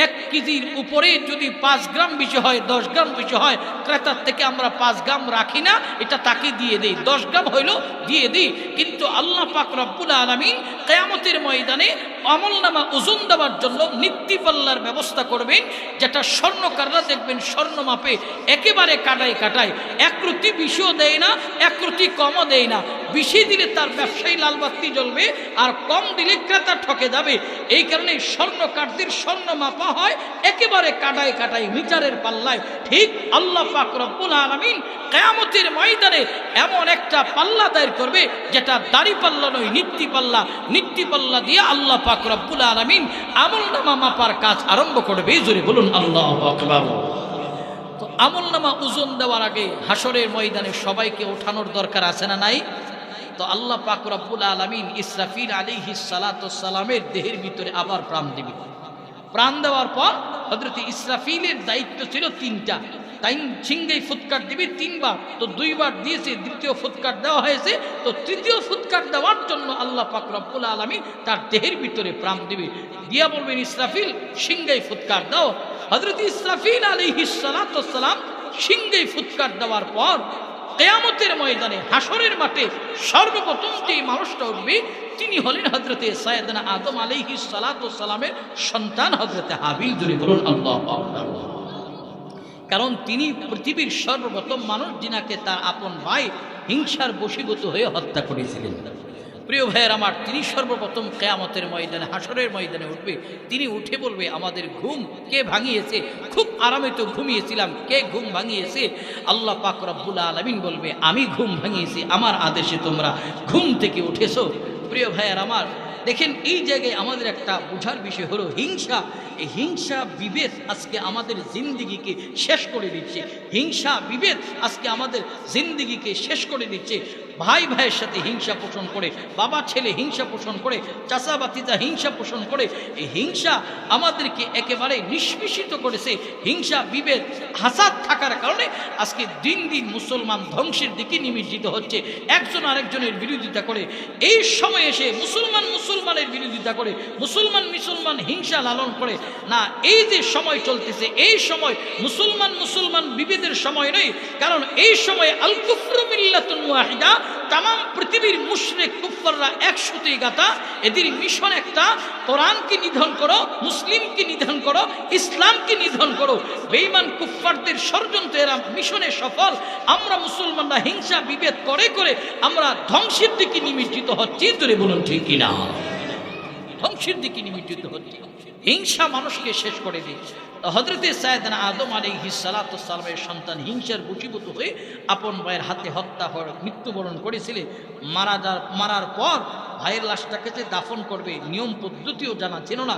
1 কেজির উপরে যদি 5 গ্রাম বেশি হয়, 10 গ্রাম বেশি হয়, ক্রেতার থেকে আমরা 5 গ্রাম রাখি না, এটা তাকে দিয়ে দেই। 10 গ্রাম হইল দিয়ে দিই। কিন্তু আল্লাহ পাক রব্বুল আলামিন কিয়ামতের ময়দানে আমলনামা ওজন দেওয়ার জন্য নীতি পাল্লার ব্যবস্থা করবেন, যেটা স্বর্ণকাররা দেখবেন স্বর্ণ মাপে একেবারে কাটায়। একরুতি বেশিও দেয় না, একরুতি কমও দেয় না। বেশি দিলে তার ব্যবসায়ী লালবাতি জ্বলবে, আর কম দিলে ক্রেতা ঠকে যাবে। এই কারণে স্বর্ণকারদের স্বর্ণ মাপা হয় একেবারে কাটায় মিটারের পাল্লায়। ঠিক আল্লাহ পাক রব্বুল আলামিন কিয়ামতের ময়দানে এমন একটা পাল্লা দায়ের করবে, যেটা দাড়ি পাল্লা নয়, নীতি পাল্লা। নীতি পাল্লা দিয়ে আল্লাহ পাক রব্বুল আলামিন আমলনামা মাপার কাজ আরম্ভ করবে। জোরে বলুন আল্লাহু আকবার। তো আমলনামা ওজন দেওয়ার আগে হাসরের ময়দানে সবাইকে ওঠানোর দরকার আছে না নাই? তো আল্লাহ পাক রব্বুল আলামিন ইসরাফিল আলাইহিস সালাতু ওয়াস সালামের দেহের ভিতরে আবার প্রাণ দিবে। প্রাণ দেওয়ার পর হযরত ইসরাফিলের দায়িত্ব ছিল 3টা। তাই সিংহেই ফুৎকার দিবে 3 বার, তো 2 বার দিয়েছে, দ্বিতীয় ফুৎকার দেওয়া হয়েছে, তো তৃতীয় ফুৎকার দেওয়ার জন্য আল্লাহ পাক রব্বুল আলামিন তার দেহের ভিতরে প্রাণ দিবে। দিয়া বলবেন ইসরাফিল সিংহেই ফুৎকার দাও। হযরত ইসরাফিল আলাইহিস সালাতু ওয়াস সালাম সিংহেই ফুৎকার দেওয়ার পর কিয়ামতের ময়দানে হাসরের মাঠে সর্বপ্রথম যে মানুষটা উঠবে তিনি হলেন হযরতে সাইয়েদনা আদম আলাইহিস সালাতু ওয়াস সালামের সন্তান হযরতে হাবিল। জোরে বলুন আল্লাহু আকবার। কারণ তিনি পৃথিবীর সর্বপ্রথম মানুষ যিনাকে তার আপন ভাই হিংসার বশীভূত হয়ে হত্যা করেছিলেন। প্রিয় ভাইয়ের আমার, তিনি সর্বপ্রথম কিয়ামতের ময়দানে হাসরের ময়দানে উঠবে। তিনি উঠে বলবে আমাদের ঘুম কে ভাঙিয়েছে? খুব আরামে তো ঘুমিয়েছিলাম, কে ঘুম ভাঙিয়েছে? আল্লাহ পাক রব্বুল আলামিন বলবে আমি ঘুম ভাঙিয়েছি, আমার আদেশে তোমরা ঘুম থেকে উঠেছো। প্রিয় ভাইয়ের আমার, দেখেন এই জায়গায় আমাদের একটা বোঝার বিষয় হলো হিংসা। এই হিংসা বিভেদ আজকে আমাদের জিন্দিগিকে শেষ করে দিচ্ছে। হিংসা বিভেদ আজকে আমাদের জিন্দিগিকে শেষ করে দিচ্ছে। ভাই ভাইয়ের সাথে হিংসা পোষণ করে, বাবা ছেলে হিংসা পোষণ করে, চাচা বাতিজা হিংসা পোষণ করে। এই হিংসা আমাদেরকে একেবারে নিষ্পেষিত করেছে। হিংসা বিভেদ হাসাদ থাকার কারণে আজকে দিন দিন মুসলমান ধ্বংসের দিকে নিমজ্জিত হচ্ছে। একজন আরেকজনের বিরোধিতা করে, এই সময় এসে মুসলমানের বিরোধিতা করে, মুসলমান হিংসা লালন করে না। এই যে সময় চলতেছে, এই সময় মুসলমান বিভেদের সময় নয়। কারণ এই সময় আল কুফরু মিল্লাতুন ওয়াহিদা, তাম পৃথিবীর মুশরিক কুফাররা একসাথে গাথা। এদের মিশন একটা, কোরআনকে নিধন করো, মুসলিমকে নিধন করো, ইসলামকে নিধন করো। বেঈমান কুফারদের ষড়যন্ত্র, এরা মিশনে সফল। আমরা মুসলমানরা হিংসা বিভেদ করে আমরা ধ্বংসের দিকে নিমজ্জিত হচ্ছি। ধরে বলুন ঠিক কিনা? ধ্বংসের দিকে নিমজ্জিত হচ্ছে। হিংসা মানুষকে শেষ করে দিচ্ছে। হযরতে সাইয়েদনা আদম আলাইহিস সালাতু ওয়াস সালামের সন্তান হিংসার বশীভূত হয়ে আপন ভাইয়ের হাতে হত্যা হয়ে মৃত্যুবরণ করেছিলেন। মারার পর ভাইয়ের লাশটাকে যে দাফন করবে নিয়ম পদ্ধতিও জানা ছিল না।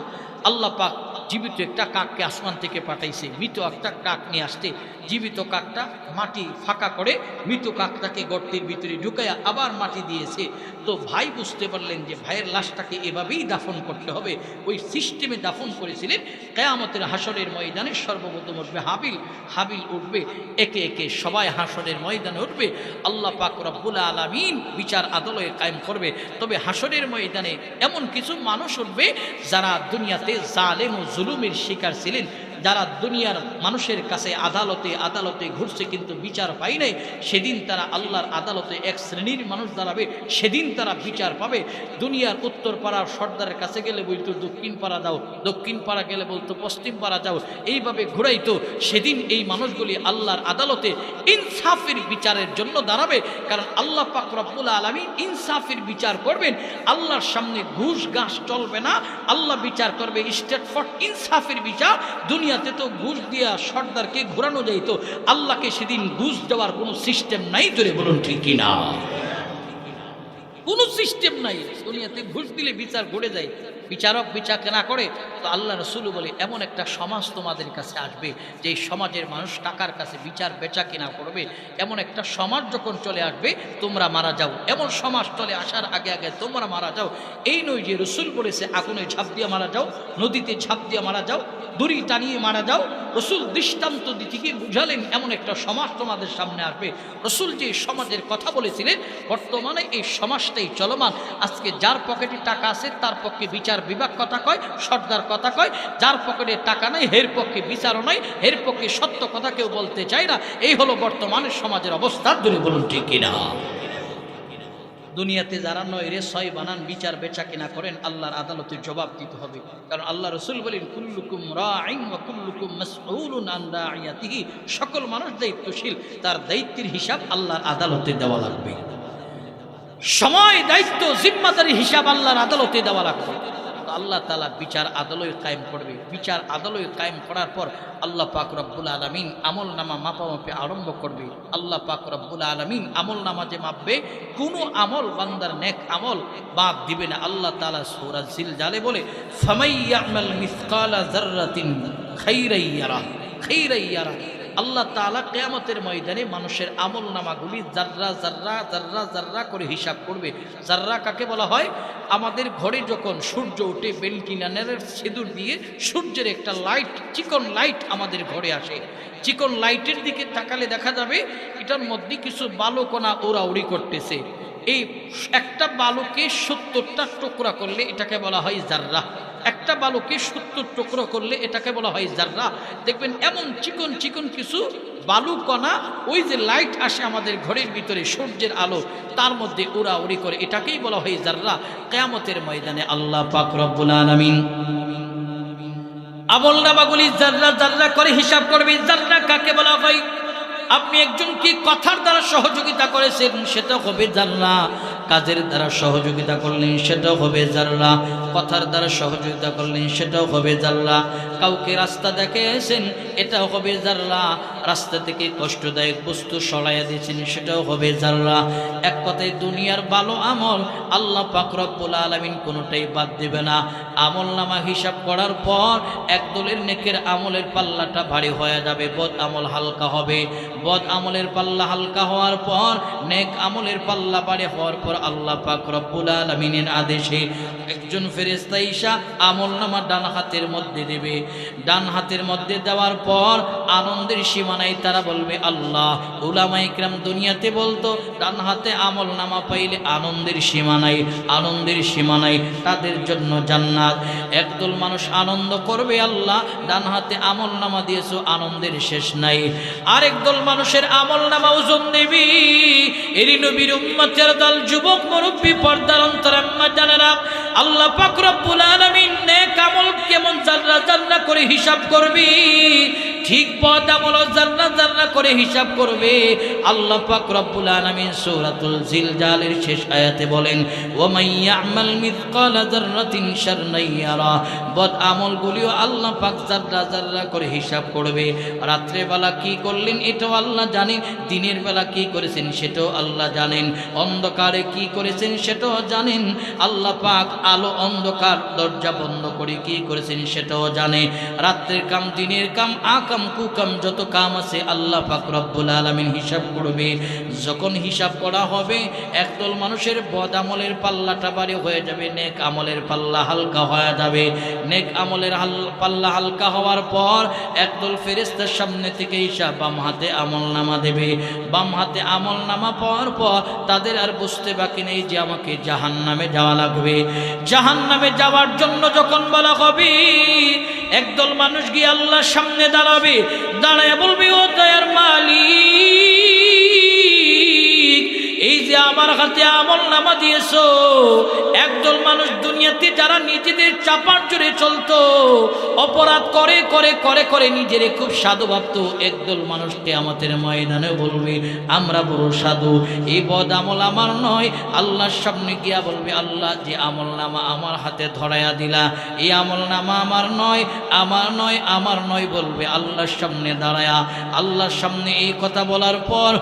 আল্লাহ পাক জীবিত একটা কাককে আসমান থেকে পাঠাইছে, মৃত একটা কাক নিয়ে আসতে। জীবিত কাকটা মাটি ফাঁকা করে মৃত কাকটাকে গর্তের ভিতরে ঢুকাইয়া আবার মাটি দিয়েছে। তো ভাই বুঝতে পারলেন যে ভাইয়ের লাশটাকে এভাবেই দাফন করতে হবে। ওই সিস্টেমে দাফন করেছিলেন। কিয়ামতের হাসরের ময়দানে সর্বপ্রথম উঠবে হাবিল উঠবে, একে একে সবাই হাসরের ময়দানে উঠবে। আল্লাহ পাক রব্বুল আলামিন বিচার আদালত কায়েম করবে। তবে হাসরের ময়দানে এমন কিছু মানুষ উঠবে যারা দুনিয়াতে জালেম ও জুলুমের শিকার ছিলেন, যারা দুনিয়ার মানুষের কাছে আদালতে ঘুরছে কিন্তু বিচার পায় নাই। সেদিন তারা আল্লাহর আদালতে এক শ্রেণীর মানুষ দাঁড়াবে, সেদিন তারা বিচার পাবে। দুনিয়ার উত্তর পাড়ার সর্দারের কাছে গেলে বলতো দক্ষিণ পাড়া যাও, দক্ষিণ পাড়া গেলে বলতো পশ্চিম পাড়া যাও, এইভাবে ঘুরাইতো। সেদিন এই মানুষগুলি আল্লাহর আদালতে ইনসাফের বিচারের জন্য দাঁড়াবে। কারণ আল্লাহ পাক রব্বুল আলামিন ইনসাফের বিচার করবেন। আল্লাহর সামনে ঘুষ ঘাস চলবে না, আল্লাহ বিচার করবে স্টেট ফর ইনসাফের বিচার। দুনিয়াতে তো ঘুষ দিয়া সর্দারকে ঘোরানো যাইত, আল্লাহকে সেদিন ঘুষ দেওয়ার কোনো সিস্টেম নাই। ধরে বলুন ঠিক কিনা? কোনো সিস্টেম নাই। দুনিয়াতে ঘুষ দিলে বিচার ঘটে যায়। বিচারক বিচার না করে, তো আল্লাহ রসুল বলে এমন একটা সমাজ তোমাদের কাছে আসবে যে সমাজের মানুষ টাকার কাছে বিচার বেচা কিনা করবে। এমন একটা সমাজ যখন চলে আসবে তোমরা মারা যাও, এমন সমাজ চলে আসার আগে আগে তোমরা মারা যাও। এই নয় যে রসুল বলেছে আগুনে ঝাঁপ দিয়ে মারা যাও, নদীতে ঝাঁপ দিয়ে মারা যাও, দড়ি টানিয়ে মারা যাও। রসুল দৃষ্টান্ত দিতে গিয়ে বুঝালেন এমন একটা সমাজ তোমাদের সামনে আসবে। রসুল যে সমাজের কথা বলেছিলেন বর্তমানে এই সমাজটাই চলমান। আজকে যার পকেটে টাকা আছে তার পক্ষে বিচার বিভাগ কথা কয়, সর্দার কথা কয়। যার পকেটে টাকা নাই এর পক্ষে বিচারও নাই, এর পক্ষে সত্য কথা কেউ বলতে চায় না। এই হলো বর্তমানের সমাজের অবস্থা। ধরে বলুন ঠিক কিনা? দুনিয়াতে যারা নয় রে ছয় বানান বিচার বেচা কিনা করেন, আল্লাহর আদালতের জবাব দিতে হবে। কারণ আল্লাহ রসুল বলেন কুল্লুকুম রাঈন ওয়া কুল্লুকুম মাসউলুন আন রাইয়াতিহি, সকল মানুষ দায়িত্বশীল, তার দায়িত্বের হিসাব আল্লাহর আদালতে দেওয়া লাগবে। সময় দায়িত্ব জিম্মাদারি হিসাব আল্লাহর আদালতে দেওয়া লাগবে। আল্লাহ তাআলা বিচার আদালত কায়েম করবে। বিচার আদালত কায়েম করার পর আল্লাহ পাক রব্বুল আলামিন আমল নামা মাপামাপি আরম্ভ করবে। আল্লাহ পাক রব্বুল আলামিন আমল নামা যে মাপবে, কোনো আমল বান্দার নেক আমল বাদ দিবে না। আল্লাহ তাআলা সূরা জিলজালে বলে ফামাই ইয়ামাল মিসকালা যাররাতিন খাইরাই ইয়ারা, খাইরাই ইয়ারা। আল্লাহ তাআলা কিয়ামতের ময়দানে মানুষের আমল নামাগুলি জাররা জাররা জাররা জাররা করে হিসাব করবে। জাররা কাকে বলা হয়? আমাদের ঘরে যখন সূর্য ওঠে বেন্টিনানের সিঁদুর দিয়ে সূর্যের একটা লাইট, চিকন লাইট আমাদের ঘরে আসে। চিকন লাইটের দিকে তাকালে দেখা যাবে এটার মধ্যে কিছু বালুকণা ওড়াউড়ি করতেছে। এই একটা বালুকে 70টা টুকরা করলে এটাকে বলা হয় জাররা। একটা বালুকে 70 টুকরো করলে এটাকে বলা হয় জাররা। দেখবেন এমন চিকন চিকন কিছু বালু কণা, ওই যে লাইট আসে আমাদের ঘরের ভিতরে সূর্যের আলো, তার মধ্যে উড়াউড়ি করে, এটাকেই বলা হয় জাররা। কিয়ামতের ময়দানে আল্লাহ পাক রব্বুল আলামিন আমল নামাগুলি জাররা জাররা করে হিসাব করবে। জাররা কাকে বলা হয়? আপনি একজনকে কথার দ্বারা সহযোগিতা করেছেন, সেটা হবে জাররা। কাজের দ্বারা সহযোগিতা করলেন, সেটাও হবে জাররা। কথার দ্বারা সহযোগিতা করলেন, সেটাও হবে জাররা। কাউকে রাস্তা দেখিয়েছেন, এটাও হবে জাররা। রাস্তা থেকে কষ্টদায়ক বস্তু সরাইয়া দিয়েছেন, সেটাও হবে জাররা। এক কথায় দুনিয়ার ভালো আমল আল্লাহ পাক রব্বুল আলামিন কোনোটাই বাদ দেবে না। আমল নামা হিসাব করার পর একদলের নেকের আমলের পাল্লাটা ভারী হয়ে যাবে, বদ আমল হালকা হবে। বদ আমলের পাল্লা হালকা হওয়ার পর নেক আমলের পাল্লা ভারী হওয়ার পর আল্লাহ পাক রব্বুল আলামিনের আদেশে একজন ফেরেশতা এসে আমলনামা ডান হাতের মধ্যে দেবে। ডান হাতের মধ্যে দেওয়ার পর আনন্দের সীমা নাই। তারা বলবে আল্লাহ, উলামায়ে কিরাম দুনিয়াতে বলতো ডান হাতে আমলনামা পাইলে আনন্দের সীমা নাই, আনন্দের সীমা নাই, তাদের জন্য জান্নাত। একদল মানুষ আনন্দ করবে, আল্লাহ ডান হাতে আমলনামা দিয়েছো, আনন্দের শেষ নাই। আরেকদল মানুষের আমলনামা ওজন দেবি। এরি নবীর উম্মতের দল, যুবক মুরব্বী, পর্দার অন্তর আম্মা জানেরা, আল্লাহ পাক রব্বুল আলামিন নেক আমল কেমন জাররা জাররা করে হিসাব করবি, ঠিক পদ আমল জাররা জাররা করে হিসাব করবে। আল্লাহ পাক রব্বুল আলামিন সূরাতুল জিলজালের শেষ আয়াতে বলেন ওয়া মান ইয়ামাল মিসকালা যাররাতিন শাররান ইয়ারা। বদ আমলগুলিও আল্লাহ পাক জাররা জাররা করে হিসাব করবে। রাত্রে বেলা কি করলেন এটাও আল্লাহ জানেন, দিনের বেলা কি করেছেন সেটাও আল্লাহ জানেন, অন্ধকারে কি করেছেন সেটাও জানেন। আল্লাহ পাক আলো অন্ধকার দরজা বন্ধ করে কি করেছেন সেটাও জানে। রাত্রের কাম, দিনের কাম, আকাম কুকাম যত কাম আছে আল্লাহ পাক রব্বুল আলামিন হিসাব করবে। যখন হিসাব করা হবে একদল মানুষের বদ আমলের পাল্লাটা ভারী হয়ে যাবে, নেক আমলের পাল্লা হালকা হয়ে যাবে। নেক আমলের পাল্লা হালকা হওয়ার পর একদল ফেরেশতার সামনে থেকে হিসাব বাম হাতে আমলনামা দেবে। বাম হাতে আমলনামা পাওয়ার পর তাদের আর বুঝতে বাকি নেই যে আমাকে জাহান্নামে যাওয়া লাগবে। জাহান্নামে যাওয়ার জন্য যখন বলা হবে একদল মানুষ গিয়ে আল্লাহর সামনে দাঁড়াবে, দাঁড়ায় বলবে ও দয়ার মালিক, এই যে আমার হাতে আমলনামা দিয়েছো। একদল মানুষ দুনিয়াতে যারা নিজেদের চাপার জোরে চলতো, অপরাধ করে করে করে করে নিজেরে খুব সাধু ভাবতো, একদল মানুষ কিয়ামতের ময়দানে বলবে আমরা বড় সাধু, এই বদ আমল আমার নয়। আল্লাহর সামনে গিয়া বলবে আল্লাহ, যে আমলনামা আমার হাতে ধরাইয়া দিলা এই আমলনামা আমার নয়, আমার নয়, আমার নয় বলবে আল্লাহর সামনে দাঁড়ায়া। আল্লাহর সামনে এই কথা বলার পর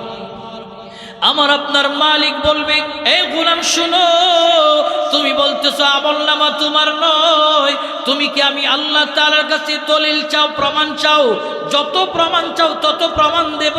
আমার আপনার মালিক বলবে এ গোলাম শোনো, তুমি বলতেছো আমলনামা তোমার নয়, তুমি কি আমি আল্লাহ তাআলার কাছে দলিল চাও, প্রমাণ চাও? যত প্রমাণ চাও তত প্রমাণ দেব।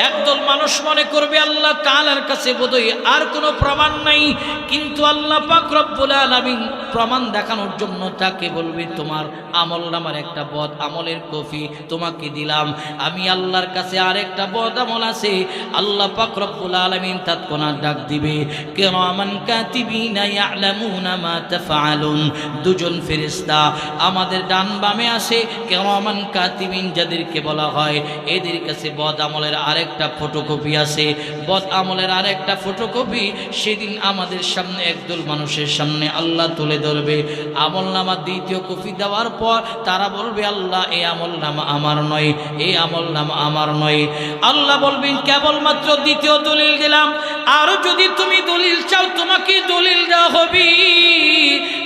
একদল মানুষ মনে করবে আল্লাহ তাআলার কাছে বোধহয় আর কোনো প্রমাণ নাই, কিন্তু আল্লাহ পাক রব্বুল আলামিন প্রমাণ দেখানোর জন্য তাকে বলবে তোমার আমলনামার একটা বদ আমলের কপি তোমাকে দিলাম। আমি আল্লাহর কাছে আরেকটা বদ আমল আছে, আল্লাহ পাক রব্বুল আলামিন তৎক্ষণাৎ ডাক দিবে, কিরামান কাতিবিনা ইয়ালামুনা মা তাফআলুন। দুজন ফেরেশতা আমাদের ডান বামে আসে, কিরামান কাতিবিন যাদেরকে বলা হয়, এদের কাছে বদ আমলের আরেকটা ফটোকপি আছে, বদ আমলের আরেকটা ফটোকপি সেদিন আমাদের সামনে একদল মানুষের সামনে আল্লাহ তুলে ধরবে। আমলনামা দ্বিতীয় কপি দেওয়ার পর তারা বলবে আল্লাহ এই আমলনামা আমার নয়, এই আমলনামা আমার নয়। আল্লাহ বলবেন কেবলমাত্র দ্বিতীয় দলিল দিলাম, আরো যদি তুমি দলিল চাও তোমাকে দলিল দেওয়া হবে।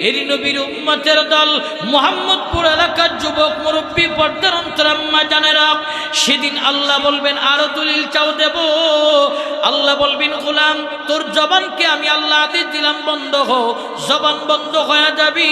এরি নবীর উম্মতের দল, মুহাম্মদপুর এলাকার যুবক মুরব্বী পর্দার অন্তরাম্মা জানেরা, সেদিন আল্লাহ বলবেন আরো দলিল চাও দেব। আল্লাহ বলবেন গোলাম তোর জবানকে আমি আল্লাহ আদেশ দিলাম বন্ধ হও, জবান বন্ধ হয়ে যাবি।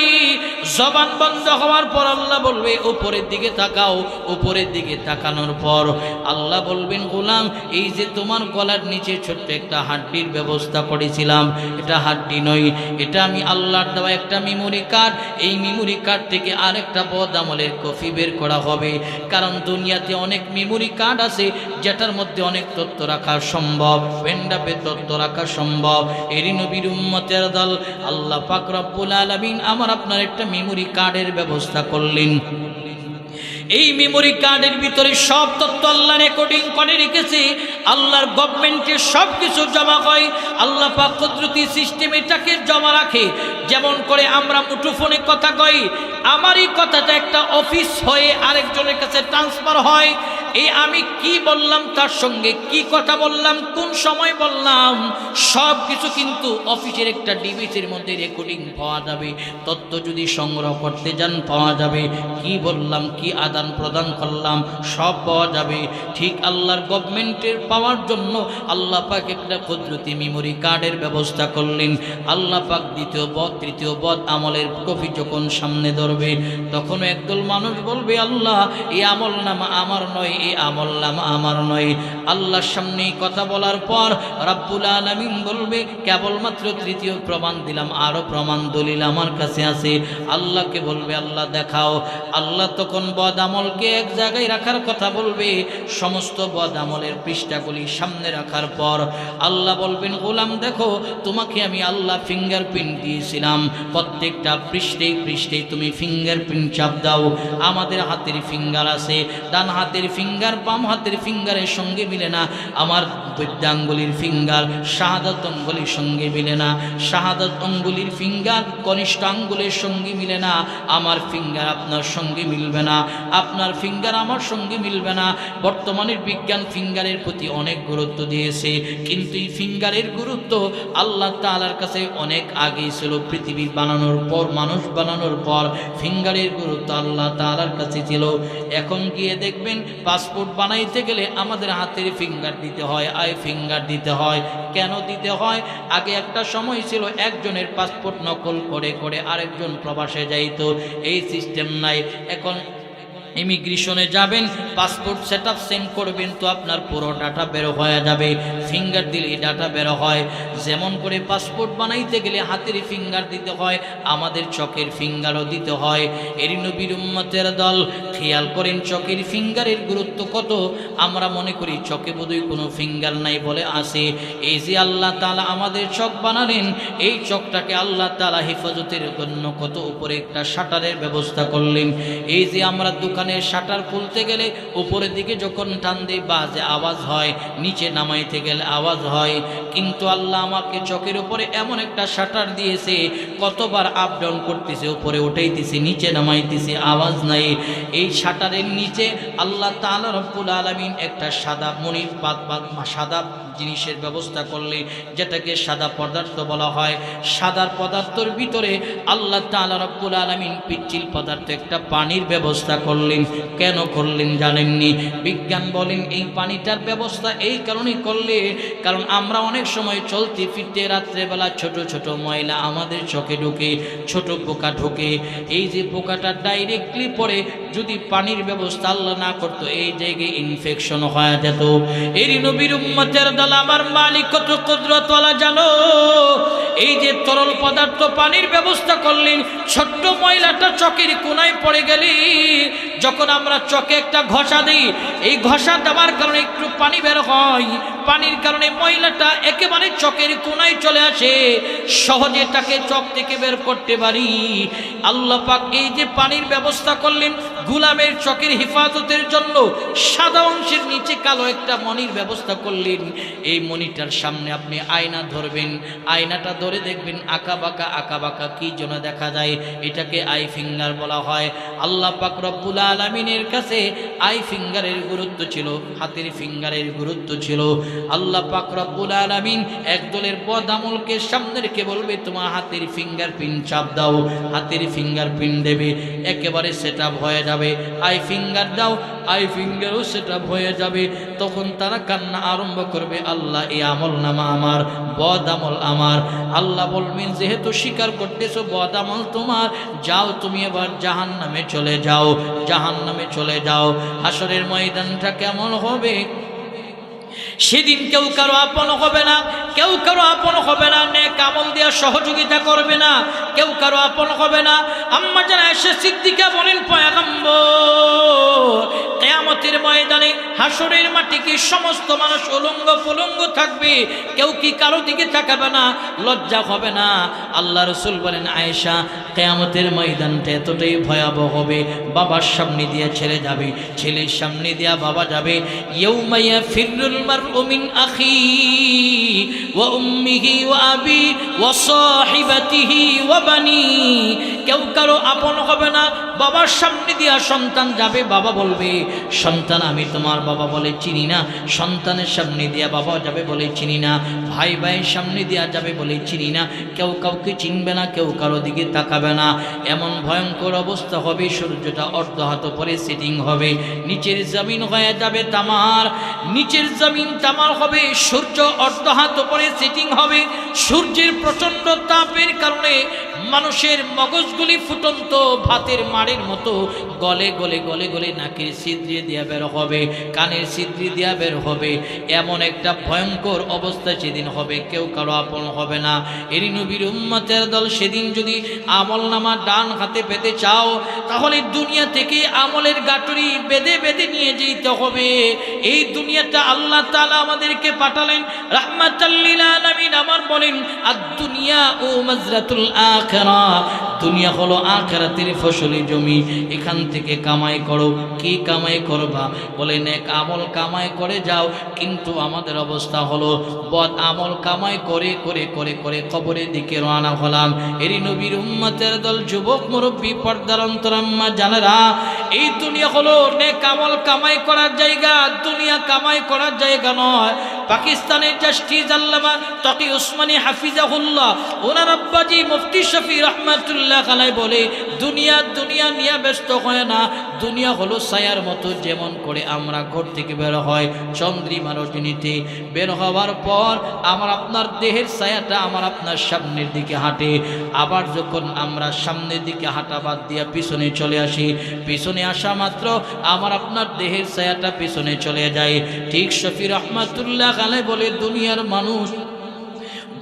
জবান বন্ধ হওয়ার পর আল্লাহ বলবে উপরের দিকে তাকাও, উপরের দিকে তাকানোর পর আল্লাহ বলবেন গোলাম এই যে তোমার গলার নিচে ছোট্ট একটা হাড্ডির ব্যবস্থা করেছিলাম, এটা হাড্ডি নয়, এটা আমি আল্লাহর দেওয়া একটা মেমোরি কার্ড। এই মেমোরি কার্ড থেকে আরেকটা বদ আমলের কপি বের করা হবে, কারণ দুনিয়াতে অনেক মেমোরি কার্ড আছে যেটার মধ্যে অনেক তথ্য রাখা সম্ভব, পেনড্রাইভে তথ্য রাখা সম্ভব। এরি নবীর উম্মতের দল, আল্লাহ পাক রব্বুল আলামিন আমার আপনার একটা মেমোরি কার্ডের ব্যবস্থা করলেন। এই মেমোরি কার্ডের ভিতরে সব তথ্য আল্লাহ রেকর্ডিং করে রেখেছে। আল্লাহর গভর্নমেন্টে সব কিছু জমা হয়, আল্লাহ পাক কুদরতি সিস্টেম এটাকে জমা রাখে। যেমন করে আমরা মুঠোফোনে কথা কই, আমারই কথাটা একটা অফিস হয়ে আরেকজনের কাছে ট্রান্সফার হয়। এই আমি কি বললাম, তার সঙ্গে কি কথা বললাম, কোন সময় বললাম, সব কিছু কিন্তু অফিসের একটা ডিভাইসের মধ্যে রেকর্ডিং পাওয়া যাবে। তথ্য যদি সংগ্রহ করতে যান পাওয়া যাবে, কি বললাম, কি আদান প্রদান করলাম, সব পাওয়া যাবে। ঠিক আল্লাহর গভর্নমেন্টের পাওয়ার জন্য আল্লাহ পাক একটা কুদরতি মেমোরি কার্ডের ব্যবস্থা করলেন। আল্লাহ পাক দ্বিতীয় বদ তৃতীয় বদ আমলের কপি যখন সামনে ধরবে, তখন একদল মানুষ বলবে আল্লাহ এই আমলনামা আমার নয়, এই আমলনামা আমার নয়। আল্লাহর সামনে কথা বলার পর রব্বুল আলামিন বলবে কেবলমাত্র তৃতীয় প্রমাণ দিলাম, আরো প্রমাণ দলিল আমার কাছে আছে। আল্লাহকে বলবে আল্লাহ দেখাও। আল্লাহ তখন বদ আমলকে এক জায়গায় রাখার কথা বলবে, সমস্ত বদ আমলের পৃষ্ঠাগুলি সামনে রাখার পর আল্লাহ বলবেন গোলাম দেখো তোমাকে আমি আল্লাহ ফিঙ্গারপ্রিন্ট দিয়েছিলাম, প্রত্যেকটা পৃষ্ঠে পৃষ্ঠে তুমি ফিঙ্গারপ্রিন্ট চাপ দাও। আমাদের হাতের ফিঙ্গার আছে, ডান হাতের ফিঙ্গার বাম হাতের ফিঙ্গারের সঙ্গে মিলে না, আমার বৃদ্ধাঙ্গুলির ফিঙ্গার শাহাদাত আঙ্গুলির সঙ্গে মিলে না, শাহাদাত আঙ্গুলির ফিঙ্গার কনিষ্ঠ আঙ্গুলের সঙ্গে মিলে না, আমার ফিঙ্গার আপনার সঙ্গে মিলবে না, আপনার ফিঙ্গার আমার সঙ্গে মিলবে না। বর্তমানের বিজ্ঞান ফিঙ্গারের প্রতি অনেক গুরুত্ব দিয়েছে, কিন্তু এই ফিঙ্গারের গুরুত্ব আল্লাহ তাআলার কাছে অনেক আগেই ছিল। পৃথিবীর বানানোর পর, মানুষ বানানোর পর ফিঙ্গারের গুরুত্ব আল্লাহ তাআলার কাছে ছিল। এখন গিয়ে দেখবেন পাসপোর্ট বানাইতে গেলে আমাদের হাতের ফিঙ্গার দিতে হয়, আই ফিঙ্গার দিতে হয়। কেন দিতে হয়? আগে একটা সময় ছিল একজনের পাসপোর্ট নকল করে করে আরেকজন প্রবাসে যাইতো, এই সিস্টেম নাই। এখন ইমিগ্রেশনে যাবেন, পাসপোর্ট সেটআপ সেন্ড করবেন, তো আপনার পুরো ডাটা বের হয়ে যাবে, ফিঙ্গার দিলে ডাটা বের হয়। যেমন করে পাসপোর্ট বানাইতে গেলে হাতের ফিঙ্গার দিতে হয়, আমাদের চোখের ফিঙ্গারও দিতে হয়। এর নবীর উম্মতের দল খেয়াল করেন চোখের ফিঙ্গারের গুরুত্ব কত। আমরা মনে করি চোখে বোধহয় কোনো ফিঙ্গার নাই বলে আসে। এই যে আল্লাহ তাআলা আমাদের চোখ বানালেন, এই চোখটাকে আল্লাহ তাআলা হেফাজতের জন্য কত উপরে একটা শাটারের ব্যবস্থা করলেন। এই যে আমরা দোকানের শাটার খুলতে গেলে উপরের দিকে যখন টান দেই বাজে আওয়াজ হয়, নিচে নামাইতে গেলে আওয়াজ হয়, কিন্তু আল্লাহ আমাকে চোখের উপরে এমন একটা শাটার দিয়েছে, কতবার আপ ডাউন করতেছে, উপরে উঠাইতেছে, নিচে নামাইতেছে, আওয়াজ নাই। এই শাটারের নিচে আল্লাহ তাআলা রব্বুল আলামিন একটা সাদা মণির সাদা জিনিসের ব্যবস্থা করলে, যেটাকে সাদা পদার্থ বলা হয়। সাদা পদার্থের ভিতরে আল্লাহ তাআলা রব্বুল আলামিন পিচ্ছিল পদার্থ একটা পানির ব্যবস্থা করলেন। কেন করলেন জানেননি? বিজ্ঞান বলেন এই পানিটার ব্যবস্থা এই কারণেই করলে, কারণ আমরা অনেক সময় চলতে ফিরতে রাত্রেবেলা ছোট ছোট ময়লা আমাদের চোখে ঢোকে, ছোট পোকা ঢোকে। এই যে পোকাটা ডাইরেক্টলি পড়ে, যদি পানির ব্যবস্থা আল্লাহ না করতো এই জায়গায় ইনফেকশন হয়ে যেত। এরই নবীর উম্মতের দল, আমার মালিক কত কুদরতওয়ালা জানো। এই যে তরল পদার্থ পানির ব্যবস্থা করলেন, ছোট্ট ময়লাটা চোখের কোনায় পড়ে গেলে, যখন আমরা চোখে একটা ঘষা দিই, এই ঘষা দেওয়ার কারণে একটু পানি বের হয়, পানির কারণে ময়লাটা একেবারে চোখের কোনায় চলে আসে, সহজে তাকে চোখ থেকে বের করতে পারি। আল্লাহ পাক এই যে পানির ব্যবস্থা করলেন গোলামের চোখের হেফাজতের জন্য, সাদা অংশের নিচে কালো একটা মণির ব্যবস্থা করলেন। এই মণিটার সামনে আপনি আয়না ধরবেন, আয়নাটা ধরে দেখবেন আঁকা বাঁকা কি জন্য দেখা যায়, এটাকে আই ফিঙ্গার বলা হয়। আল্লাহ পাক রব্বুল আলামিনের কাছে আই ফিঙ্গারের গুরুত্ব ছিল, হাতের ফিঙ্গারের গুরুত্ব ছিল। আল্লাহ পাক রব্বুল আলামিন একদলের বদ আমলকে সামনে রেখে বলবে তোমার হাতের ফিঙ্গার প্রিন্ট চাপ দাও, হাতের ফিঙ্গার প্রিন্ট দেবে, একেবারে সেট আপ হয়ে যাবে। আই ফিঙ্গার দাও, আই ফিঙ্গারও সেট আপ হয়ে যাবে। তখন তারা কান্না আরম্ভ করবে, আল্লাহ এই আমল নামা আমার, বদ আমল আমার। আল্লাহ বলবেন যেহেতু স্বীকার করতেছো বদ আমল তোমার, যাও তুমি এবার জাহান্নামে চলে যাও, জাহান্নামে চলে যাও। হাসরের ময়দানটা কেমন হবে? সেদিন কেউ কারো আপন হবে না, কেউ কারো আপন হবে না, নেক আমল দিয়ে সহযোগিতা করবে না, কেউ কারো আপন হবে না। আম্মা জান আয়েশা সিদ্দিকা বলেন, পয়গম্বর কিয়ামতের ময়দানে হাসরের মাঠে কি সমস্ত মানুষ উলঙ্গ পুলঙ্গ থাকবে, কেউ কি কারো দিকে তাকাবে না, লজ্জা হবে না? আল্লাহ রাসূল বলেন, আয়েশা কিয়ামতের ময়দানটা এতটাই ভয়াবহ হবে, বাবার সামনে দিয়ে ছেলে যাবে, ছেলের সামনে দিয়ে বাবা যাবে। ইয়াউমা ইয়াফিরুল মারউ মিন আখি ওয়া উম্মিহি ওয়া আবি ওয়া সাহিবাতিহি ওয়া বানি। কেউ কারো আপন হবে না, বাবার সামনে দিয়া সন্তান যাবে, বাবা বলবে সন্তান আমি তোমার বাবা বলে চিনি না, সন্তানের সামনে দিয়া বাবা যাবে বলে চিনি না, ভাই ভাইয়ের সামনে দিয়া যাবে বলে চিনি না, কেউ কাউকে চিনবে না, কেউ কারো দিকে তাকাবে না। এমন ভয়ঙ্কর অবস্থা হবে, সূর্যটা অর্ধ হাত পরে সেটিং হবে, নিচের জমিন হয়ে যাবে তামার, নিচের জমিন তামার হবে, সূর্য অর্ধ হাত পরে সেটিং হবে। সূর্যের প্রচণ্ড তাপের কারণে মানুষের মগজগুলি ফুটন্ত ভাতের মাড়ের মতো গলে গলে গলে গলে নাকের ছিদ্রে দিয়া বের হবে, কানের ছিদ্রে দিয়া বের হবে। এমন একটা ভয়ঙ্কর অবস্থা সেদিন হবে, কেউ কারো আপন হবে না। এরই নবীর উম্মতের দল, সেদিন যদি আমল নামা ডান হাতে পেতে চাও, তাহলে দুনিয়া থেকে আমলের গাটুরি বেঁধে বেঁধে নিয়ে যেতে হবে। এই দুনিয়াটা আল্লাহ তাআলা আমাদেরকে পাঠালেন রাহমাতাল লিল আলামিন। আমার বলেন আদ-দুনিয়া ও মাজরাতুল আখিরাহ, দুনিয়া হলো আখিরাতের ফসলি জমি, এখান থেকে কামাই করো। কি কামাই করবা? বলে নেক আমল কামাই করে যাও, কিন্তু আমাদের অবস্থা হলো বদ আমল কামাই করে করে করে করে কবরের দিকে রওনা হলাম। এরই নবীর উম্মতের দল, যুবক মুরব্বী পর্দার অন্তরাম্মা জানেরা, এই দুনিয়া হলো নেক আমল কামাই করার জায়গা, দুনিয়া কামাই করার জায়গা নয়। পাকিস্তানের জাস্টিস আল্লামা তকি উসমানী হাফিজাহুল্লাহ, ওনার আব্বাজি মুফতি শফি রহমাতুল্লাহ আলাইহি বলে, দুনিয়া দুনিয়া নিয়ে ব্যস্ত হয় না, দুনিয়া হলো ছায়ার মতো। যেমন করে আমরা ঘর থেকে বের হয় চন্দ্রিমা রজনীতে, বের হওয়ার পর আমার আপনার দেহের ছায়াটা আমার আপনার সামনের দিকে হাঁটে, আবার যখন আমরা সামনের দিকে হাঁটা বাদ দিয়া পিছনে চলে আসি, পিছনে আসা মাত্র আমার আপনার দেহের ছায়াটা পিছনে চলে যায়। ঠিক শফি রহমাতুল্লাহ আলাইহি বলে, দুনিয়ার মানুষ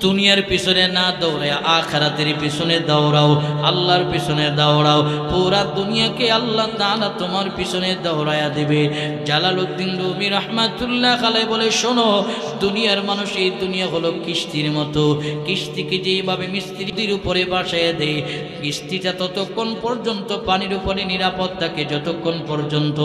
দুনিয়ার পিছনে না দৌড়ায় আখিরাতের পিছনে দৌড়াও, আল্লাহর পিছনে দৌড়াও। পুরা দুনিয়াকে আল্লাহ তাআলা তোমার পিছনে দৌড়ায়া দেবে। জালালউদ্দিন রুমি রাহমাতুল্লাহ আলাইহি বলে, শোনো, দুনিয়ার মানুষ, এই দুনিয়া হলো কিস্তির মতো। কিস্তিকে যেভাবে মিস্ত্রির উপরে বাসায় দেয়, কিস্তিটা ততক্ষণ পর্যন্ত পানির উপরে নিরাপদ থাকে, যতক্ষণ পর্যন্ত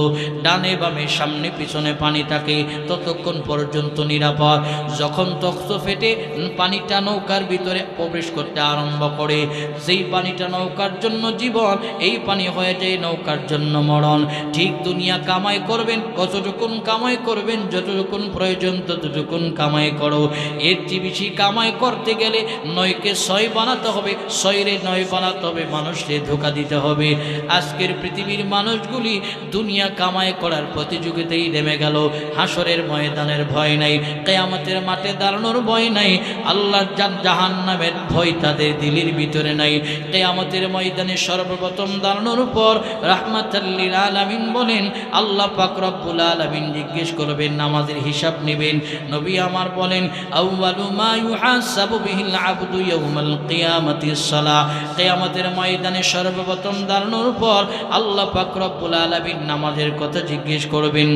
ডানে বামে সামনে পিছনে পানি থাকে ততক্ষণ পর্যন্ত নিরাপদ। যখন তখ্ত ফেটে পানি পানিটা নৌকার ভিতরে প্রবেশ করতে আরম্ভ করে, যেই পানিটা নৌকার জন্য জীবন, এই পানি হয়ে যায় নৌকার জন্য মরণ। ঠিক দুনিয়া কামাই করবেন, কতটুকুন কামাই করবেন, যতটুকুন প্রয়োজন ততটুকুন কামাই করো। এর চেয়ে বেশি কামাই করতে গেলে 9কে 6 বানাতে হবে, 6রে 9 বানাতে হবে, মানুষকে ধোঁকা দিতে হবে। আজকের পৃথিবীর মানুষগুলি দুনিয়া কামাই করার প্রতিযোগিতায় নেমে গেল। হাসরের ময়দানের ভয় নাই, কিয়ামতের মাঠে দাঁড়ানোর ভয় নাই, আল্লাহর জাহান্নামের ভয় তাদের দিলের ভিতরে নাই। কিয়ামতের ময়দানে সর্বপ্রথম দাঁড়ানোর পর রাহমাতাল লিল আলামিন বলেন, আল্লাহ পাক রব্বুল আলামিন জিজ্ঞেস করবেন, নামাজের হিসাব নেবেন। নবী আমার বলেন, আউয়ালু মা ইউহাসাবু বিহিল আবদু ইয়াউমাল কিয়ামাতিস সালাহ। কিয়ামতের ময়দানে সর্বপ্রথম দাঁড়ানোর পর আল্লাহ পাক রব্বুল আলামিন নামাজের কথা জিজ্ঞেস করবেন।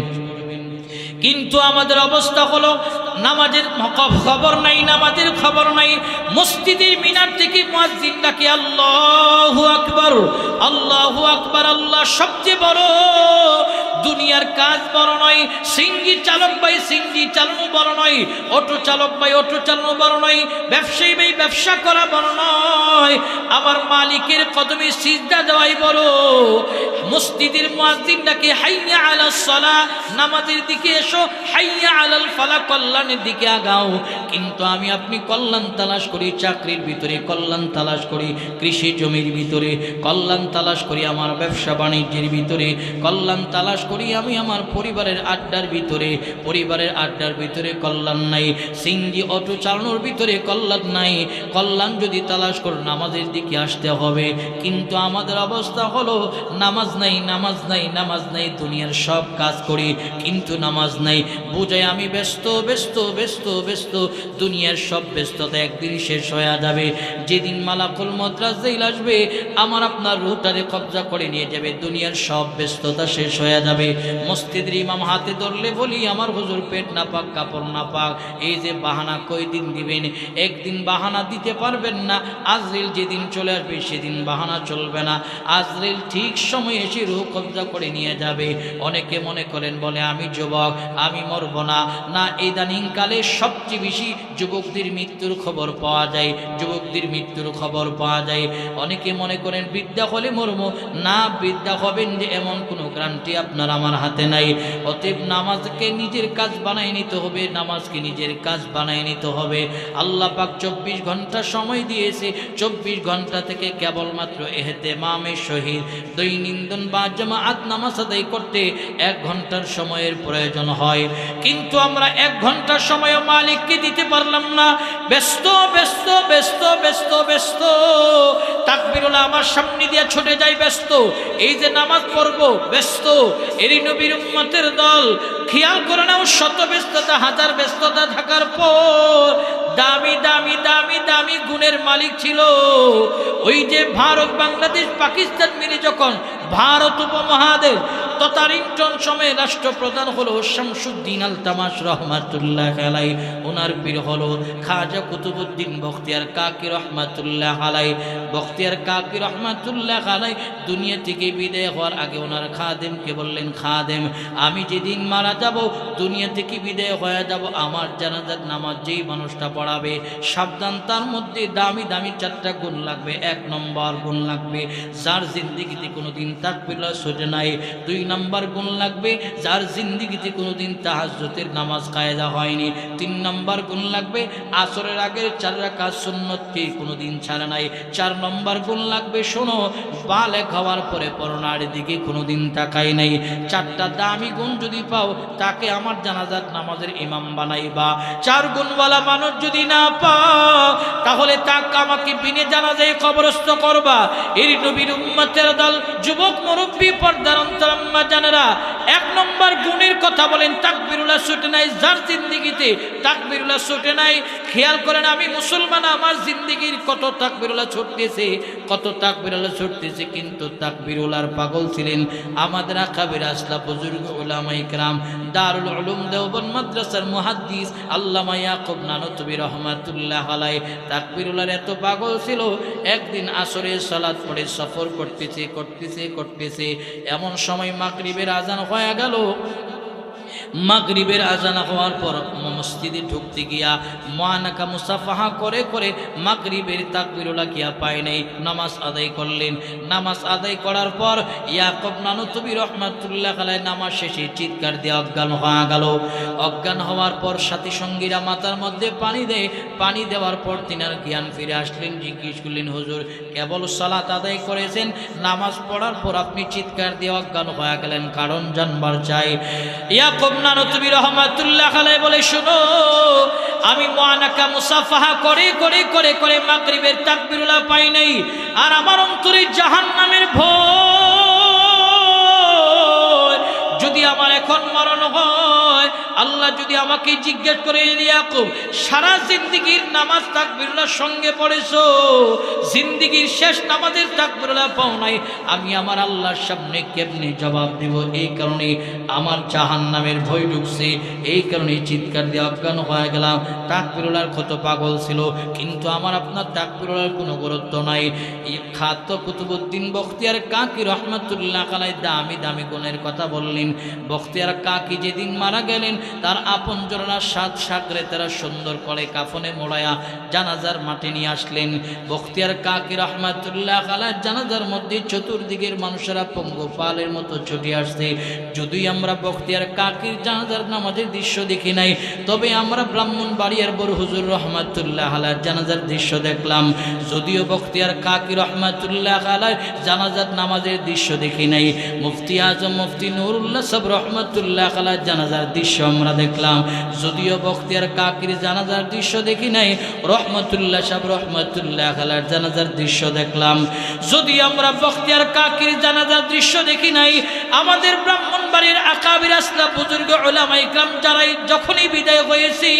কিন্তু আমাদের অবস্থা হলো নামাজের খবর নাই, নামাজের খবর নাই। মসজিদের মিনার থেকে মুয়াজ্জিন ডাকে আল্লাহু আকবার, আল্লাহু আকবার, আল্লাহ সবচেয়ে বড়। দুনিয়ার কাজ বড় নয়, সিঙ্গি চালক ভাই সিঙ্গি চালানো বড় নয়, অটো চালক ভাই অটো চালানো বড় নয়, ব্যবসায়ী ভাই ব্যবসা করা বড় নয়, আমার মালিকের কদমে সিজদা দেওয়াই বড়। মসজিদের মুয়াজ্জিন ডাকে হাইয়া আলাস সালাহ, নামাজের দিকে এসো, হাইয়া আলাল ফালাহ, কল্যাণের দিকে আগাও। কিন্তু আমি আপনি কল্যাণ তালাশ করি চাকরির ভিতরে, কল্যাণ তালাশ করি কৃষি জমির ভিতরে, কল্যাণ তালাশ করি আমার ব্যবসা বাণিজ্যের ভিতরে, কল্যাণ তালাশ করি আমি আমার পরিবারের আড্ডার ভিতরে, পরিবারের আড্ডার ভিতরে কল্যাণ নাই। সিঙ্গি অটো চালানোর ভিতরে কল্যাণ নাই। কল্যাণ যদি তালাশ করো নামাজের দিকে আসতে হবে। কিন্তু আমাদের অবস্থা হলো নামাজ নাই, নামাজ নাই, নামাজ নাই, দুনিয়ার সব কাজ করি কিন্তু নামাজ নাই। বুঝায় আমি ব্যস্ত ব্যস্ত ব্যস্ত ব্যস্ত, দুনিয়ার সব ব্যস্ততা একদিন শেষ হয়ে যাবে। যেদিন মালাকুল মউত আজরাইল আসবে আমার আপনার রূহটারে কবজা করে নিয়ে যাবে, দুনিয়ার সব ব্যস্ততা শেষ হয়ে যাবে। মসজিদের ইমাম হাতে ধরলে বলি, আমার হুজুর পেট না পাক, কাপড় না পাক, এই যে বাহানা কয়দিন দিবেন? একদিন বাহানা দিতে পারবেন না। আজরাইল যেদিন চলে আসবে সেদিন বাহানা চলবে না। আজরাইল ঠিক সময়ে এসে রূহ কবজা করে নিয়ে যাবে। অনেকে মনে করেন, বলে আমি যুবক, আমি মরব না। না, ইদানিং কালে সবচেয়ে বেশি যুবকদের মৃত্যুর খবর পাওয়া যায়, যুবকদের মৃত্যুর খবর পাওয়া যায়। অনেকে মনে করেন বিদ্যা হলে মরব না, বিদ্যা হবেন যে এমন কোনো গ্যারান্টি আপনার আমার হাতে নাই। অতএব নামাজকে নিজের কাজ বানায় নিতে হবে, নামাজকে নিজের কাজ বানায় নিতে হবে। আল্লাহ পাক 24 ঘন্টা সময় দিয়েছে, 24 ঘন্টা থেকে কেবলমাত্র ইহতেমামে শহীদ দৈনন্দিন বা জামাআত নামাজ আদায় করতে 1 ঘন্টার সময়ের প্রয়োজন হয়। কিন্তু আমরা 1 ঘন্টার সময় মালিককে দিতে পারলাম না। ব্যস্ত ব্যস্ত ব্যস্ত ব্যস্ত ব্যস্ত, তাকবীরুল্লাহ আমার সামনে দিয়ে ছুটে যায় ব্যস্ত, এই যে নামাজ পড়ব ব্যস্ত। এরই নবীর উম্মতের দল, খেয়াল করে নাও, শত ব্যস্ততা হাজার ব্যস্ততা থাকার পর দামি দামি দামি দামি গুণের মালিক ছিল। ওই যে ভারত বাংলাদেশ পাকিস্তান মিলে যখন ভারত উপমহাদেশ তদানীন্তন সময়ে রাষ্ট্রপ্রধান হলো শামসুদ্দিন আলতামাশ রহমাতুল্লাহ আলাই, ওনার পীর হলো খাজা কুতুবুদ্দিন বখতিয়ার কাকি রহমাতুল্লাহ আলাই। বখতিয়ার কাকি রহমাতুল্লাহ আলাই দুনিয়া থেকে বিদায় হওয়ার আগে ওনার খাদেমকে বললেন, খাদেম আমি যেদিন মারা যাব, দুনিয়া থেকে বিদায় হয়ে যাব, আমার জানাজার নামাজ যেই মানুষটা পড়াবে সাবধান, তার মধ্যে দামি দামি 4টা গুণ লাগবে। 1 নম্বর গুণ লাগবে যার জিন্দেগিতে কোনোদিন তাকবীরুল্লাহ ছুটে নাই। 2 নম্বর গুণ লাগবে যার জিন্দেগিতে কোনোদিন তাহাজ্জুদের নামাজ কায়দা হয়নি। 3 নম্বর গুণ লাগবে আসরের আগের 4 রাকাত সুন্নতকে কোনোদিন ছাড়ে নাই। 4 নম্বর গুণ লাগবে, শোনো, বালেগ হওয়ার পরে পরনার দিকে কোনোদিন তাকাই নাই। 4টা দামি গুণ যদি পাও তাকে আমার জানাজার নামাজের ইমাম বানাইবা। 4 গুণওয়ালা মানুষ যদি না পাও তাহলে তাকে আমাকে বিনে জানাজায় কবরস্থ করবা। এর নবীর উম্মতের দল, যুবক মুরব্বী পর্দার অন্তরাম্মা জানেরা, 1 নম্বর গুণের কথা বলেন তাকবীরুল্লাহ ছুটে নাই যার জিন্দেগিতে, তাকবীরুল্লাহ ছুটে নাই। খেয়াল করেন, আমি মুসলমান, আমার জিন্দেগির কত তাকবীরুল্লাহ ছুটতেছে, কত তাকবীরুল্লাহ ছুটতেছে, কিন্তু তাকবীরুল্লাহর পাগল ছিলেন আমাদের আকাবির আসলা বুজুর্গ উলামায়ে কেরাম, দারুল উলুম দেওবন্দ মাদ্রাসার মুহাদ্দিস আল্লামা ইয়াকুব নানুতুবি রহমাতুল্লাহ আলাইহি। তাকবীরুল্লাহর এত পাগল ছিল, একদিন আসরের সালাত পড়ে সফর করতেছে করতেছে করতেছে, এমন সময় মাগরিবের আজান হয়ে গেল। মাগরিবের আজান হওয়ার পর মসজিদে ঢুকতে গিয়া মুআনাকা মুসাফাহা করে করে মাগরিবের তাকবীরুল্লাহ গিয়া পায় নাই, নামাজ আদায় করলেন। নামাজ আদায় করার পর ইয়াকুব নানুতুবি রহমাতুল্লাহ আলাইহি নামাজ শেষে চিৎকার দিয়ে অজ্ঞান হয়ে গেল। অজ্ঞান হওয়ার পর সাথী সঙ্গীরা মাথার মধ্যে পানি দেয়। পানি দেওয়ার পর তিনার জ্ঞান ফিরে আসলেন। জিজ্ঞেস করলেন, হুজুর কেবল সালাত আদায় করেছেন, নামাজ পড়ার পর আপনি চিৎকার দিয়ে অজ্ঞান হয়ে গেলেন, কারণ জানবার চাই। ইয়াকুব নানুতুবি রহমাতুল্লাহ আলাইহি বলে, শোনো, আমি মুআনাকা মুসাফাহা করে করে করে করে মাগরিবের তাকবীরুল্লাহ পাই নাই, আর আমার অন্তরে জাহান্নামের ভয়। যদি আমার এখন মরণ হয়, আল্লাহ যদি আমাকে জিজ্ঞেস করে, ইয়াকুব সারা জিন্দেগীর নামাজ তাকবীরুল্লাহ সঙ্গে পড়েছো, জিন্দেগীর শেষ নামাজের তাকবীরুল্লাহ পাও নাই, আমি আমার আল্লাহর সামনে কেমনে জবাব দেব? এই কারণে আমার জাহান্নামের ভয় ঢুকছে, এই কারণে চিৎকার দিয়ে অজ্ঞান হয়ে গেলাম। তাকবীরুল্লাহর কত পাগল ছিল, কিন্তু আমার আপনার তাকবীরুল্লাহর কোনো গুরুত্ব নাই। এই খাত কুতুবউদ্দিন বখতিয়ার কাকি রহমাতুল্লাহ আলাইহি দামি দামি গুণের কথা বললেন। বখতিয়ার কাকি যেদিন মারা গেলেন, তার আপনজনরা সাত সাগরে তারা সুন্দর করে কাফনে মোড়ায়া জানাজার মাঠে নিয়ে আসলেন। বখতিয়ার কাকি রহমাতুল্লাহ আলাইহি জানাজার মধ্যে চতুর্দিকের মানুষেরা পঙ্গপালের মতো ছুটে আসছে। যদি আমরা বখতিয়ার কাকির জানাজার নামাজের দৃশ্য দেখি নাই, তবে আমরা ব্রাহ্মণবাড়িয়ার বড় হুজুর রহমাতুল্লাহ আলাইহি জানাজার দৃশ্য দেখলাম। যদিও বখতিয়ার কাকি রহমাতুল্লাহ আলাইহি জানাজার নামাজের দৃশ্য দেখি নাই, মুফতি আজম মুফতি নুরুল্লাহ সাহেব রহমাতুল্লাহ আলাইহি জানাজার দৃশ্য আমরা দেখলাম। যদিও বখতিয়ার কাকির জানাজার দৃশ্য দেখি নাই, রহমাতুল্লাহ সাহেব রহমাতুল্লাহ আলাইহি জানাজার দৃশ্য দেখলাম। যদি আমরা বখতিয়ার কাকির জানাজার দৃশ্য দেখি নাই, আমাদের ব্রাহ্মণবাড়ির আকাবির আসলাফ বুজুর্গ উলামা ইকরাম যারাই যখনই বিদায় হয়েছি,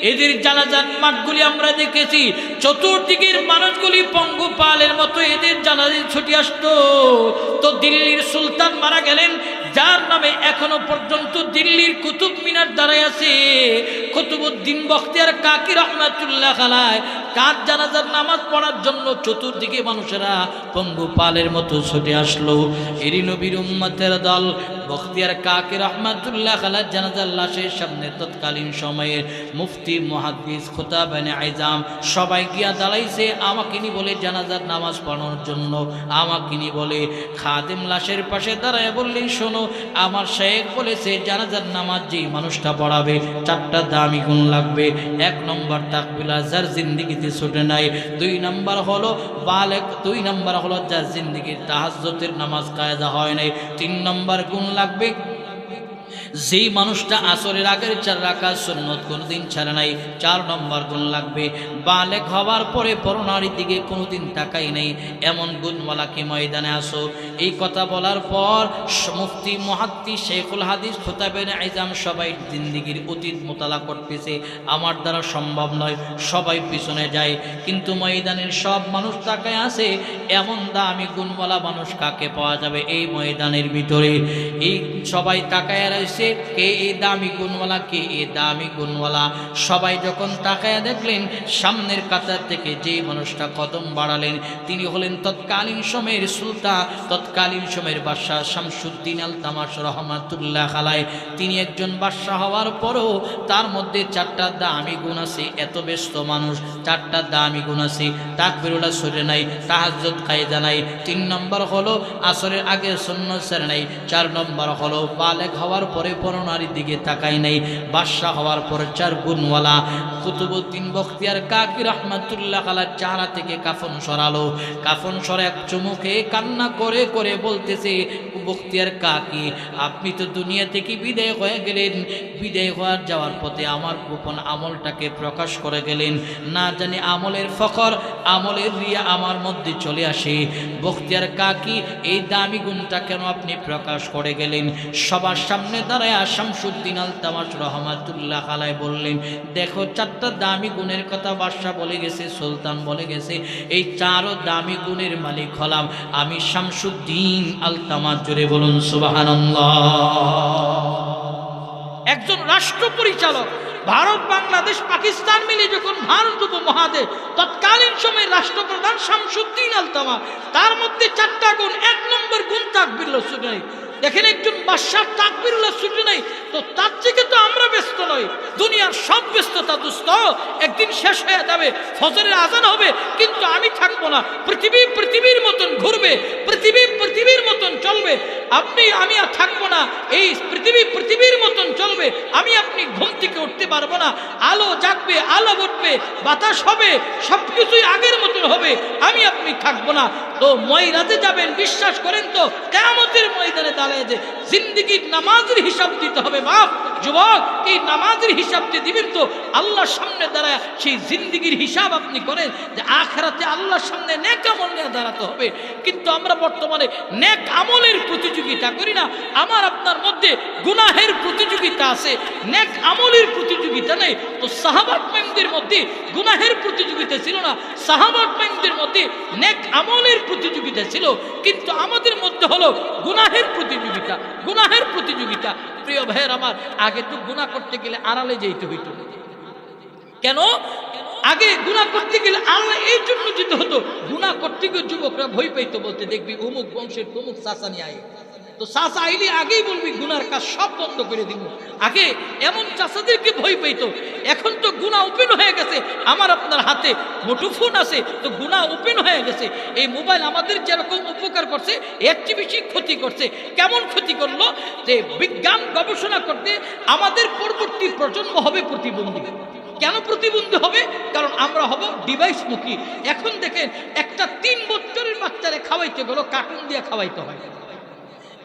এদের জানাজার মাঠগুলি আমরা দেখেছি। চতুর্দিকের মানুষগুলি পঙ্গপালের মতো এদের জানাজা ছুটে আসতো। তো দিল্লির সুলতান মারা গেলেন, যার নামে এখনো পর্যন্ত দিল্লির কুতুব মিনার দাঁড়ায় আছে, কুতুবউদ্দিন বখতিয়ার কাকি রহমাতুল্লাহ আলাইহি কার জানাজার নামাজ পড়ার জন্য চতুর্দিকে মানুষেরা পঙ্গপালের মতো ছুটে আসলো। এরই নবীর উম্মতের দল বখতিয়ার কাকি রহমাতুল্লাহ আলাইহি জানাজার লাশের সামনে তৎকালীন সময়ে মুফতি মুহাদ্দিস খুতাবানে আইজাম সবাই গিয়া দাঁড়াইছে আমাকে নি বলে জানাজার নামাজ পড়ানোর জন্য। আমাকে নি বলে খাদেম লাশের পাশে দাঁড়ায় বললেন, শোনো, আমার শেখ বলেছে জানাজার নামাজ যেই মানুষটা পড়াবে চারটা দামি গুণ লাগবে। 1 নম্বর তাকবীরুল্লাহ, যার জিন্দেগিতে ছুটে নাই। 2 নম্বর হলো বালেক, 2 নম্বর হলো যার জিন্দেগির তাহাজ্জুদের নামাজ কায়দা হয় নাই। 3 নম্বর গুণ লাগবে যেই মানুষটা আসরের আগের 4 রাকাত সুন্নত কোনোদিন ছাড়ে নাই। 4 নম্বর গুণ লাগবে বালেক হওয়ার পরে পরনারীর দিকে কোনোদিন তাকাই নাই, এমন গুণওয়ালাকে ময়দানে আসো। এই কথা বলার পর মুফতি মুহাদ্দিস শেখুল হাদিস খুতাবানে আইজাম সবাই জিন্দেগির অতীত মোতালা করতেছে। আমার দ্বারা সম্ভব নয়, সবাই পিছনে যায়, কিন্তু ময়দানের সব মানুষ তাকায় আছে। এমন দামি গুণওয়ালা মানুষ কাকে পাওয়া যাবে এই ময়দানের ভিতরে? এই সবাই তাকায় রয়েছে, কে এই দামি গুণওয়ালা, কে এই দামি গুণওয়ালা। সবাই যখন তাকায়া দেখলেন, সামনের কাতার থেকে যে মানুষটা কদম বাড়ালেন তিনি হলেন তৎকালীন সময়ের সুলতান, তৎকালীন সময়ের বাদশাহ শামসুদ্দিন আলতামাশ রহমাতুল্লাহ আলাইহি। তিনি একজন বাদশাহ হওয়ার পরও তার মধ্যে 4টা দামি গুণ আছে। এত ব্যস্ত মানুষ, 4টা দামি গুণ আছে। তাকবীরুল্লাহ সরে নাই, তাহাজ্জুদ কায়দা নাই। 3 নম্বর হলো আসরের আগে সুন্নত ছেড়ে নাই। 4 নম্বর হলো বালেগ হওয়ার পরে পরনারীর দিকে তাকাই নাই। বাদশাহ হওয়ার পরে 4 গুণওয়ালা। কুতুবউদ্দিন বখতিয়ার কাকি রহমাতুল্লাহ আলাইহি চেহারা থেকে কাফন সরালো। কাফন সরে এক চুমুকে কান্না করে করে বলতেছে, বখতিয়ার কাকি, আপনি তো দুনিয়া থেকে বিদায় হয়ে গেলেন, বিদায় হওয়ার যাওয়ার পথে আমার গোপন আমলটাকে প্রকাশ করে গেলেন। না জানি আমলের ফখর, আমলের রিয়া আমার মধ্যে চলে আসে। বখতিয়ার কাকি, এই দামি গুণটা কেন আপনি প্রকাশ করে গেলেন? সবার সামনে দাঁড়ায় শামসুদ্দিন আলতামাশ রহমাতুল্লাহ আলাইহি বললেন, দেখো 4টা দামি গুণের কথা বাদশাহ বলে গেছে, সুলতান বলে গেছে, এই 4 দামি গুণের মালিক হলাম আমি শামসুদ্দিন আলতামাশ। জোরে বলুন সুবহানাল্লাহ। একজন রাষ্ট্র পরিচালক, ভারত বাংলাদেশ পাকিস্তান মিলে যখন ভারত উপমহাদেশ, তৎকালীন সময়ে রাষ্ট্রপ্রধান শামসুদ্দিন আলতামাশ, তার মধ্যে 4টা গুণ। 1 নম্বর গুণ তাকবীরুল্লাহ সুন্নাহ। দেখেন একজন বাদশার তাকবীরুল্লাহ ছুটি নাই, তো তার থেকে তো আমরা ব্যস্ত নই। দুনিয়ার সব ব্যস্ততা দোস্ত একদিন শেষ হয়ে যাবে, ফজরের আজান হবে, কিন্তু আমি থাকবো না। পৃথিবী পৃথিবীর মতন ঘুরবে, পৃথিবী পৃথিবীর মতন চলবে, আপনি আমি আর থাকবো না। এই পৃথিবী পৃথিবীর মতন চলবে, আমি আপনি ঘুম থেকে উঠতে পারবো না। আলো জাগবে, আলো উঠবে, বাতাস হবে, সবকিছুই আগের মতন হবে, আমি আপনি থাকবো না। তো ময়দানে যাবেন, বিশ্বাস করেন তো কিয়ামতের ময়দানে দাঁড়িয়ে যে জিন্দেগির নামাজের হিসাব দিতে হবে। বাপ যুবক, এই নামাজের হিসাব দিয়ে দিবেন তো আল্লাহর সামনে দাঁড়ায় সেই জিন্দেগির হিসাব আপনি করেন যে আখিরাতে আল্লাহর সামনে নেক আমল নিয়ে দাঁড়াতে হবে। কিন্তু আমরা বর্তমানে নেক আমলের প্রতিযোগিতা করি না, আমার আপনার মধ্যে গুনাহের প্রতিযোগিতা আছে, নেক আমলের প্রতিযোগিতা নেই। তো সাহাবাদের মধ্যে গুনাহের প্রতিযোগিতা ছিল না, সাহাবাদের মধ্যে নেক আমলের প্রতিযোগিতা ছিল, কিন্তু আমাদের মধ্যে হলো গুনাহের প্রতিযোগিতা, গুনাহের প্রতিযোগিতা। প্রিয় ভাইয়ের আমার, আগে তো গুনাহ করতে গেলে আড়ালে যেতে হইতো। কেন? আগে গুনাহ করতে গেলে আল্লাহ এই জন্য যেতে হতো, গুনাহ করতে গিয়ে যুবকরা ভয় পাইতো, বলতে দেখবি অমুক বংশের তমুক চাচা নিয়ে আয়, তো চাচা আইলে আগেই বলবি গুনার কাজ সব বন্ধ করে দিব। আগে এমন চাচাদেরকে ভয় পাইতো। এখন তো গুনাহ ওপেন হয়ে গেছে, আমার আপনার হাতে মুঠোফোন আছে, তো গুনাহ ওপেন হয়ে গেছে। এই মোবাইল আমাদের যেরকম উপকার করছে এর চেয়ে বেশি ক্ষতি করছে। কেমন ক্ষতি করলো? যে বিজ্ঞান গবেষণা করতে আমাদের পরবর্তী প্রজন্ম হবে প্রতিবন্ধী। কেন প্রতিবন্ধী হবে? কারণ আমরা হব ডিভাইস মুখী। এখন দেখেন, একটা 3 বছরের বাচ্চারে খাওয়াইতে গেল কার্টুন দিয়ে খাওয়াইতে হয়,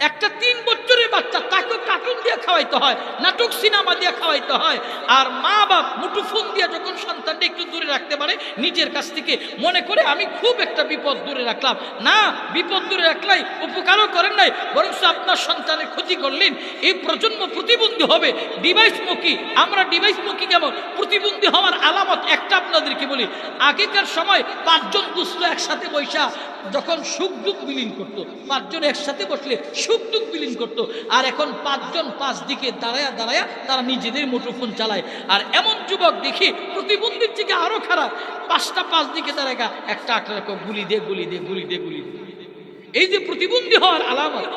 একটা 3 বছরের বাচ্চা তাকে কার্টুন দিয়ে খাওয়াইতে হয়, নাটক সিনেমা দিয়ে খাওয়াইতে হয়। আর মা বাপ মুঠোফোন দিয়ে যখন সন্তানটা একটু দূরে রাখতে পারে নিজের কাছ থেকে, মনে করে আমি খুব একটা বিপদ দূরে রাখলাম। না, বিপদ দূরে রাখলাই উপকারও করেন নাই, বরং আপনার সন্তানের ক্ষতি করলেন। এই প্রজন্ম প্রতিবন্ধী হবে, ডিভাইস মুখী। আমরা ডিভাইস মুখী কেমন? প্রতিবন্ধী হওয়ার আলামত একটা আপনাদেরকে বলি। আগেকার সময় 5 জন দুস্থ একসাথে বৈশা যখন সুখ দুঃখ বিলীন করতো, 5 জন একসাথে বসলে সুখ দুঃখ বিলীন করতো। আর এখন 5 জন 5 দিকে দাঁড়ায়া দাঁড়ায়া তারা নিজেদের মুঠোফোন চালায়। আর এমন যুবক দেখি প্রতিবন্ধীর থেকে আরো খারাপ, 5টা 5 দিকে দাঁড়ায়, একটা গুলি দে গুলি দে গুলি দে গুলি দে। এই যে প্রতিবন্ধী হওয়ার আলামত।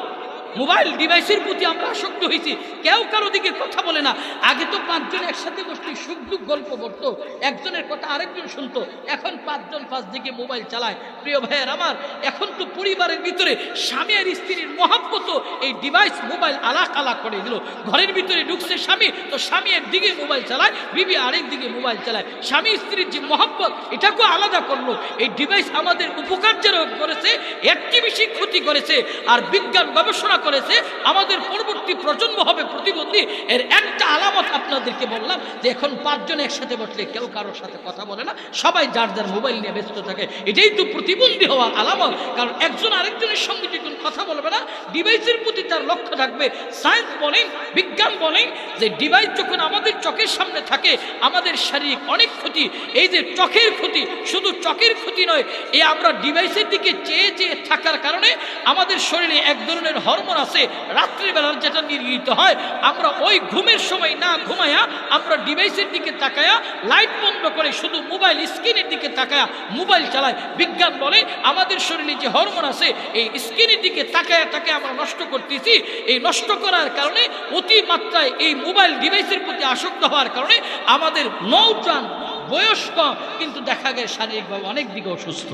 মোবাইল ডিভাইসের প্রতি আমরা আসক্ত হয়েছি, কেউ কারো দিকে কথা বলে না। আগে তো 5 জন একসাথে বসলে সুখ দুঃখ গল্প করতো, একজনের কথা আরেকজন শুনতো। এখন 5 জন 5 দিকে মোবাইল চালায়। প্রিয় ভাইয়ের আমার, এখন তো পরিবারের ভিতরে স্বামী আর স্ত্রীর মহব্বত এই ডিভাইস মোবাইল আলাক আলাক করে দিল। ঘরের ভিতরে ঢুকছে স্বামী, তো স্বামী একদিকে মোবাইল চালায়, বিবি আরেক দিকে মোবাইল চালায়। স্বামী স্ত্রীর যে মহব্বত এটাকেও আলাদা করলো। এই ডিভাইস আমাদের উপকার যারা করেছে এর চেয়ে বেশি ক্ষতি করেছে। আর বিজ্ঞান গবেষণা করেছে আমাদের পরবর্তী প্রজন্ম হবে প্রতিবন্ধী। এর একটা আলামত আপনাদেরকে বললাম যে এখন 5 জন একসাথে বসলে কেউ কারোর সাথে কথা বলে না, সবাই যার যার মোবাইল নিয়ে ব্যস্ত থাকে। এটাই তো প্রতিবন্ধী হওয়ার আলামত। কারণ একজন আরেকজনের সঙ্গে যখন কথা বলবে না, ডিভাইসের প্রতি তার লক্ষ্য থাকবে। সায়েন্স বলেন, বিজ্ঞান বলেন যে ডিভাইস যখন আমাদের চোখের সামনে থাকে আমাদের শারীরিক অনেক ক্ষতি। এই যে চোখের ক্ষতি, শুধু চোখের ক্ষতি নয়, এই আমরা ডিভাইসের দিকে চেয়ে চেয়ে থাকার কারণে আমাদের শরীরে এক ধরনের হরমোন আছে রাত্রিবেলার যেটা নির্গিত হয়। আমরা ওই ঘুমের সময় না ঘুমায়া আমরা ডিভাইসের দিকে তাকায়া লাইট বন্ধ করে শুধু মোবাইল স্ক্রিনের দিকে তাকায়া মোবাইল চালায়। বিজ্ঞান বলে আমাদের শরীরে যে হরমোন আছে এই স্ক্রিনের দিকে তাকায়া তাকায়া আমরা নষ্ট করতেছি। এই নষ্ট করার কারণে অতিমাত্রায় এই মোবাইল ডিভাইসের প্রতি আসক্ত হওয়ার কারণে আমাদের নৌজান বয়স্ক কিন্তু দেখা যায় শারীরিকভাবে অনেক দিকে অসুস্থ।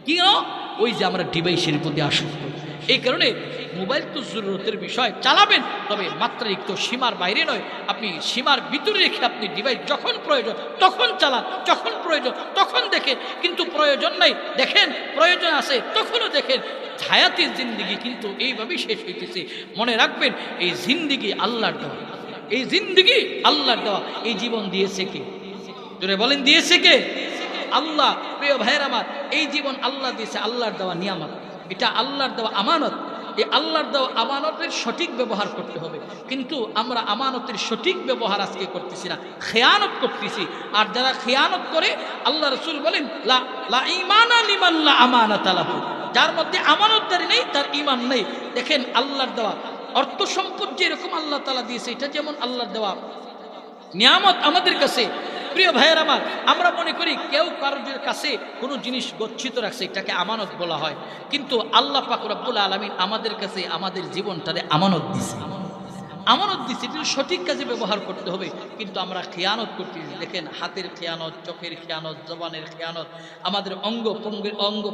কেন? ওই যে আমরা ডিভাইসের প্রতি আসক্ত। এই কারণে মোবাইল তো জরুরতের বিষয়, চালাবেন, তবে মাত্রাতিরিক্ত সীমার বাইরে নয়। আপনি সীমার ভিতরে রেখে আপনি ডিভাইস যখন প্রয়োজন তখন চালান, যখন প্রয়োজন তখন দেখেন, কিন্তু প্রয়োজন নাই দেখেন, প্রয়োজন আছে তখনও দেখেন। হায়াতের জিন্দিগি কিন্তু এইভাবেই শেষ হইতেছে। মনে রাখবেন, এই জিন্দিগি আল্লাহর দেওয়া, এই জিন্দিগি আল্লাহর দেওয়া। এই জীবন দিয়েছে কে? জোরে বলেন, দিয়েছে কে? আল্লাহ। প্রিয় ভাইয়ের আমার, এই জীবন আল্লাহ দিয়েছে, আল্লাহর দেওয়া নিয়ামত, এটা আল্লাহর দেওয়া আমানত। এই আল্লাহর দেওয়া আমানতের সঠিক ব্যবহার করতে হবে। কিন্তু আমরা আমানতের সঠিক ব্যবহার আজকে করতেছি না, খেয়ানত করতেছি। আর যারা খেয়ানত করে, আল্লাহ রাসূল বলেন লা ঈমানা লিমান লা আমানাতা লাহু, যার মধ্যে আমানতদারি নেই তার ঈমান নেই। দেখেন, আল্লাহর দেওয়া অর্থ সম্পদ যেরকম আল্লাহ তাআলা দিয়েছে, এটা যেমন আল্লাহর দেওয়া নিয়ামত আমাদের কাছে, প্রিয় ভাইয়ের আমার, আমরা মনে করি কেউ কারোর কাছে কোনো জিনিস গচ্ছিত রাখছে, এটাকে আমানত বলা হয়। কিন্তু আল্লাহ পাক রব্বুল আলামিন আমাদের কাছে আমাদের জীবনটারে আমানত দিছে, আমানত দিচ্ছে, এটা সঠিক কাজে ব্যবহার করতে হবে। কিন্তু আমরা খেয়ানত করতেছি। দেখেন, হাতের খেয়ানত, চোখের খেয়ানত, জবানের খেয়ানত, আমাদের অঙ্গ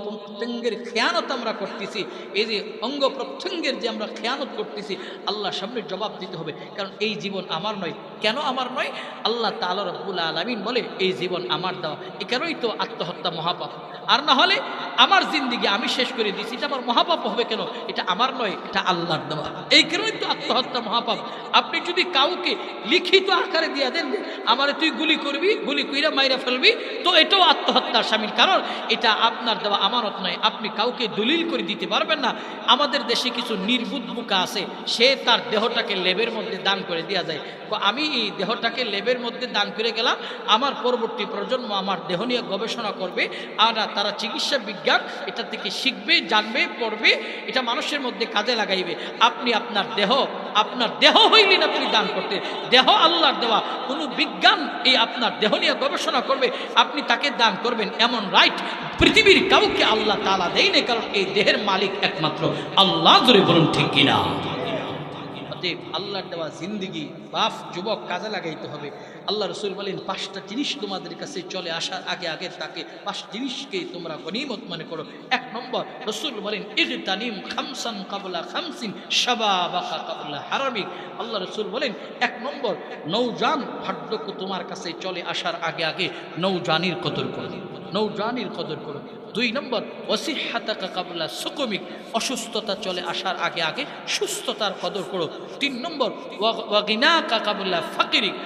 প্রত্যঙ্গের খেয়ানত আমরা করতেছি। এই যে অঙ্গ প্রত্যঙ্গের যে আমরা খেয়ানত করতেছি, আল্লাহর সামনে জবাব দিতে হবে। কারণ এই জীবন আমার নয়। কেন আমার নয়? আল্লাহ তাআলা রব্বুল আলামিন বলে এই জীবন আমার দেওয়া। এ কারণেই তো আত্মহত্যা মহাপাপ। আর না হলে আমার জিন্দিগি আমি শেষ করে দিয়েছি, এটা আমার মহাপাপ হবে কেন? এটা আমার নয়, এটা আল্লাহর দেওয়া। এই কারণেই তো আত্মহত্যা মহাপাপ। আপনি যদি কাউকে লিখিত আকারে দিয়ে দেন যে আমারে তুই গুলি করবি, গুলি কইরা মাইরা ফেলবি, তো এটাও আত্মহত্যার শামিল। কারণ এটা আপনার দেওয়া আমানত নয়, আপনি কাউকে দলিল করে দিতে পারবেন না। আমাদের দেশে কিছু নির্বুধ বোকা আছে, সে তার দেহটাকে লেবের মধ্যে দান করে দেওয়া যায়। আমি এই দেহটাকে লেবের মধ্যে দান করে গেলাম, আমার পরবর্তী প্রজন্ম আমার দেহ নিয়ে গবেষণা করবে, আর তারা চিকিৎসা বিজ্ঞান এটা থেকে শিখবে, জানবে, পড়বে, এটা মানুষের মধ্যে কাজে লাগাইবে। আপনি আপনার দেহ হইলেন আপনি দান করতে, দেহ আল্লাহর দেওয়া। কোনো বিজ্ঞান এই আপনার দেহ নিয়ে গবেষণা করবে, আপনি তাকে দান করবেন, এমন রাইট পৃথিবীর কাউকে আল্লাহ তাআলা দেয় না। কারণ এই দেহের মালিক একমাত্র আল্লাহ। জোরে বলুন ঠিক কিনা? আল্লাহর দেওয়া জিন্দিগি বাপ যুবক কাজে লাগাইতে হবে। আল্লাহ রসুল বলেন 5টা জিনিস তোমাদের কাছে চলে আসার আগে আগে তাকে 5 জিনিসকে তোমরা গনিমত মনে করো। 1 নম্বর, রসুল বলেন ইগতানিম খামসান কাবলা খামসিন শাবাবাকা কাবলা হারামিক। আল্লাহ রসুল বলেন 1 নম্বর, নৌজান ভাগ্যকে তোমার কাছে চলে আসার আগে আগে নৌজানির কদর করো, নৌজানির কদর করো। 2 নম্বর, ওয়াসিহাতাকা কাবলা সুকুমিক, অসুস্থতা চলে আসার আগে আগে সুস্থতার কদর করো। 3 নম্বর, ওয়াগিনাকা কাবলা ফাকিরিক,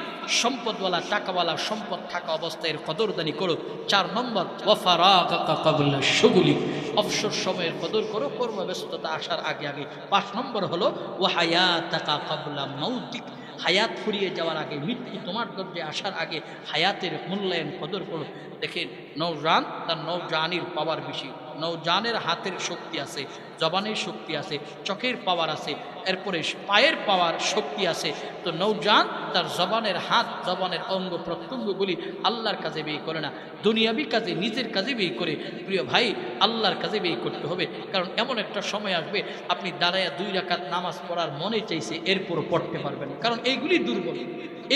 সম্পদওয়ালা টাকাওয়ালা সম্পদ থাকা অবস্থায় কদরদানি করো। 4 নম্বর, ওয়াফারাগাকা কাবলা শুগুলিক, অবসর সময়ের কদর করো, কর্মব্যস্ততা আসার আগে আগে। 5 নম্বর হলো ওয়াহায়াতাকা কাবলা মাউতিক, হায়াত ফুরিয়ে যাওয়ার আগে, মৃত্যু তোমার দরজায় আসার আগে হায়াতের মূল্যায়ন কদর করো। দেখেন, নৌজান তার নৌজানির পাওয়ার বেশি। নৌজানের হাতের শক্তি আছে, জবানের শক্তি আছে, চোখের পাওয়ার আছে, এরপরে পায়ের পাওয়ার শক্তি আছে। তো নৌজান তার জবানের হাত, জবানের অঙ্গ প্রত্যঙ্গগুলি আল্লাহর কাজে ব্যয় করে না, দুনিয়াবি কাজে, নিজের কাজে ব্যয় করে। প্রিয় ভাই, আল্লাহর কাজে ব্যয় করতে হবে। কারণ এমন একটা সময় আসবে আপনি দাঁড়াইয়া 2 রাকাত নামাজ পড়ার মনে চাইছে, এরপরও পড়তে পারবেন না। কারণ এইগুলি দুর্বল,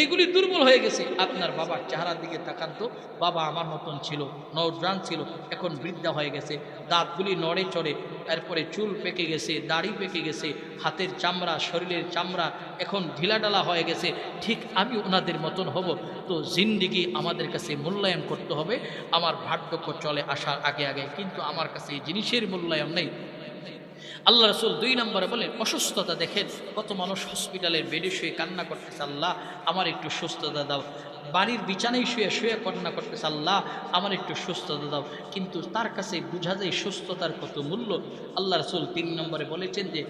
এইগুলি দুর্বল হয়ে গেছে। আপনার বাবার চেহারার দিকে তাকান তো, বাবা আমার মতন ছিল, নৌজান ছিল, এখন বৃদ্ধা হয়ে গেছে, দাঁতগুলি নড়ে চড়ে, এরপরে চুল পেকে গেছে, দাড়ি পেকে গেছে, হাতের চামড়া, শরীরের চামড়া এখন ঢিলাঢালা হয়ে গেছে। ঠিক আমি ওনাদের মতন হব। তো জিন্দিগি আমাদের কাছে মূল্যায়ন করতে হবে আমার ভাগ্যকে চলে আসার আগে আগে। কিন্তু আমার কাছে এই জিনিসের মূল্যায়ন নেই। আল্লাহ রসুল 2 নম্বরে বলেন অসুস্থতা। দেখেন, কত মানুষ হসপিটালের বেডে শুয়ে কান্না করতেছে, আল্লাহ আমার একটু সুস্থতা দাও। বাড়ির বিছানায় শুয়ে শুয়ে কান্না করতেছে, আল্লাহ আমার একটু সুস্থতা দাও। কিন্তু তার কাছে বোঝা যায় সুস্থতার কত মূল্য। আল্লাহ রসুল 3 নম্বরে বলেছেন যে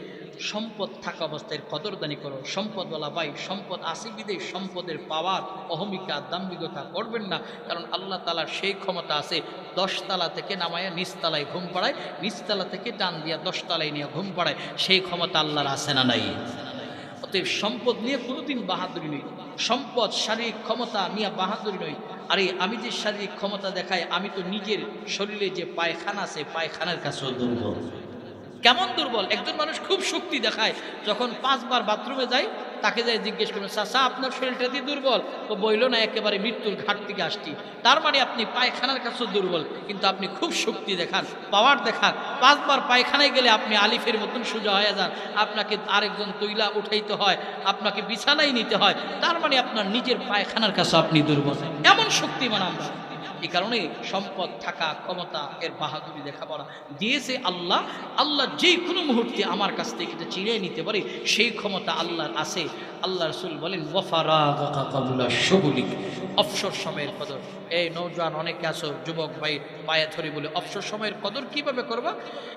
সম্পদ থাকা অবস্থায় কদরদানি করো। সম্পদওয়ালা ভাই, সম্পদ আসি বিদেশ, সম্পদের পাওয়ার অহমিকা, দাম্ভিকতা করবেন না। কারণ আল্লাহ তাআলার সেই ক্ষমতা আছে 10 তালা থেকে নামায়া নিচতলায় ঘুম পাড়ায়, নিচতলা থেকে টান দিয়া 10 তালায় নিয়ে ঘুম পাড়ায়। সেই ক্ষমতা আল্লাহর আছে না নাই? অতএব সম্পদ নিয়ে কোনোদিন বাহাদুরি নই। সম্পদ, শারীরিক ক্ষমতা নিয়ে বাহাদুরি নই। আরে আমি যে শারীরিক ক্ষমতা দেখাই, আমি তো নিজের শরীরে যে পায়খানা আছে, পায়খানার কাছেও দুর্বল। কেমন দুর্বল? একজন মানুষ খুব শক্তি দেখায়, যখন 5 বার বাথরুমে যায় তাকে যায় জিজ্ঞেস করবেন, চাচা আপনার শরীরটা দিয়ে দুর্বল? তো বইল না, একেবারে মৃত্যুর ঘাট থেকে আসছি। তার মানে আপনি পায়খানার কাছেও দুর্বল, কিন্তু আপনি খুব শক্তি দেখান, পাওয়ার দেখান। 5 বার পায়খানায় গেলে আপনি আলিফের মতন সোজা হয়ে যান, আপনাকে আরেকজন তৈলা উঠাইতে হয়, আপনাকে বিছানায় নিতে হয়। তার মানে আপনার নিজের পায়খানার কাছে আপনি দুর্বল। এমন শক্তিমান আমরা। এই কারণে সম্পদ থাকা, ক্ষমতা, এর বাহাদুরি দেখাপড়া দিয়েছে আল্লাহ। আল্লাহ যে কোনো মুহূর্তে আমার কাছ থেকে এটা চিনিয়ে নিতে পারে, সেই ক্ষমতা আল্লাহর আছে। আল্লাহ রসুল বলেন ওয়াফারাগাকা কাবলা শুগুলিক, অবসর সময়ের কদর। এই নৌজওয়ান অনেকে আছো, যুবক ভাই পায়ে ধরে বলে অবসর সময়ের কদর কিভাবে করবা?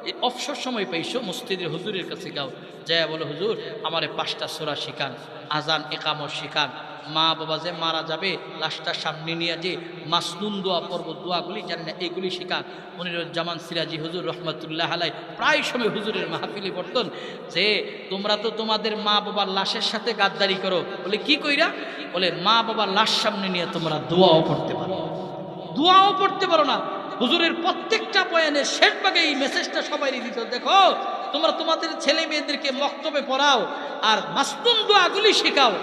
এই অবসর সময় পাইছো, মসজিদের হুজুরের কাছে যাও, যায় বলো হুজুর আমারে 5টা সূরা শিখান, আজান একামত শিখান, মা বাবা যে মারা যাবে লাশটার সামনে নিয়ে যে মাসনুন দোয়া পর্ব দোয়াগুলি জানি না এগুলি শেখান। মনিরুজ্জামান সিরাজি হুজুর রহমতুল্লাহ আলাই প্রায় সময় হুজুরের মাহফিলে পড়তেন যে তোমরা তো তোমাদের মা বাবার লাশের সাথে গাদ্দারি করো। বলে কি কইরা? বলে মা বাবার লাশ সামনে নিয়ে তোমরা দোয়াও পড়তে পারো, দোয়াও পড়তে পারো না। হুজুরের প্রত্যেকটা বয়ানের শেষ ভাগে এই মেসেজটা সবাই দিত, দেখো তোমরা তোমাদের ছেলে মেয়েদেরকে মক্তবে পড়াও আর মাসনুন দোয়াগুলি শেখাও।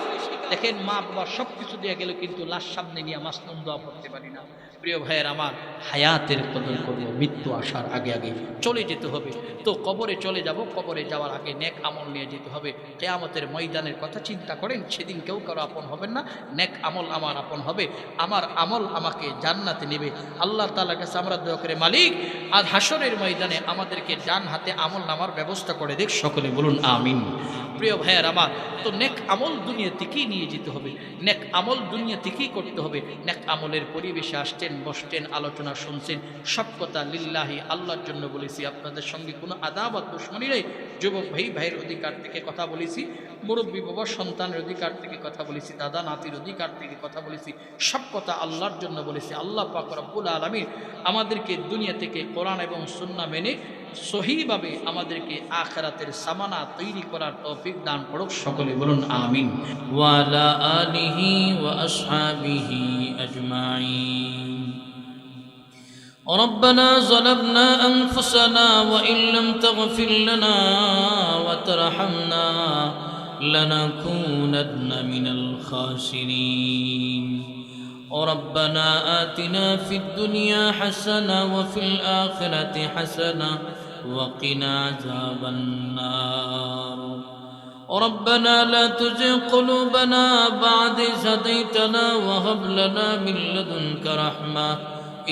দেখেন মা বাবা সব কিছু দিয়ে গেল কিন্তু লাশ সামনে নিয়ে মাসনুন দোয়া পড়তে পারি না। প্রিয় ভাইয়ের আমার, হায়াতের কদর করবো, মৃত্যু আসার আগে আগে চলে যেতে হবে। তো কবরে চলে যাব, কবরে যাওয়ার আগে নেক আমল নিয়ে যেতে হবে। কিয়ামতের ময়দানের কথা চিন্তা করেন, সেদিন কেউ কারো আপন হবেন না, নেক আমল আমার আপন হবে, আমার আমল আমাকে জান্নাতে নেবে। আল্লাহ তাআলার কাছে আমরা দোয়া করে, মালিক আজ হাসরের ময়দানে আমাদেরকে ডান হাতে আমল নামার ব্যবস্থা করে দেখ, সকলে বলুন আমিন। প্রিয় ভাইয়ের আমার, তো নেক আমল দুনিয়া থেকেই নিয়ে যেতে হবে, নেক আমল দুনিয়া থেকেই করতে হবে। নেক আমলের পরিবেশে আসছেন, বসছেন, আলোচনা শুনছেন, সব কথা লিল্লাহি আল্লাহর জন্য বলেছি। আপনাদের সঙ্গে কোনো আদাওয়াত দুশমনি নেই। যুবক ভাই ভাইয়ের অধিকার থেকে কথা বলেছি, মুরব্বী বাবা সন্তানের অধিকার থেকে কথা বলেছি, দাদা নাতির অধিকার থেকে কথা বলেছি, সব কথা আল্লাহর জন্য বলেছি। আল্লাহ পাক রব্বুল আলামিন আমাদেরকে দুনিয়া থেকে কোরআন এবং সুন্নাহ মেনে সহিভাবে আমাদেরকে আখিরাতের সামানা তৈরি করার তৌফিক দান করুক, সকলে বলুন আমিন। ওয়া আলা আলিহি ওয়া আসহাবিহি আজমাইন। ربنا ظلمنا أنفسنا وإن لم تغفر لنا وترحمنا لنكونن من الخاسرين. ربنا آتنا في الدنيا حسنة وفي الآخرة حسنة وقنا عذاب النار. ربنا لا تزغ قلوبنا بعد إذ هديتنا وهب لنا من لدنك رحمة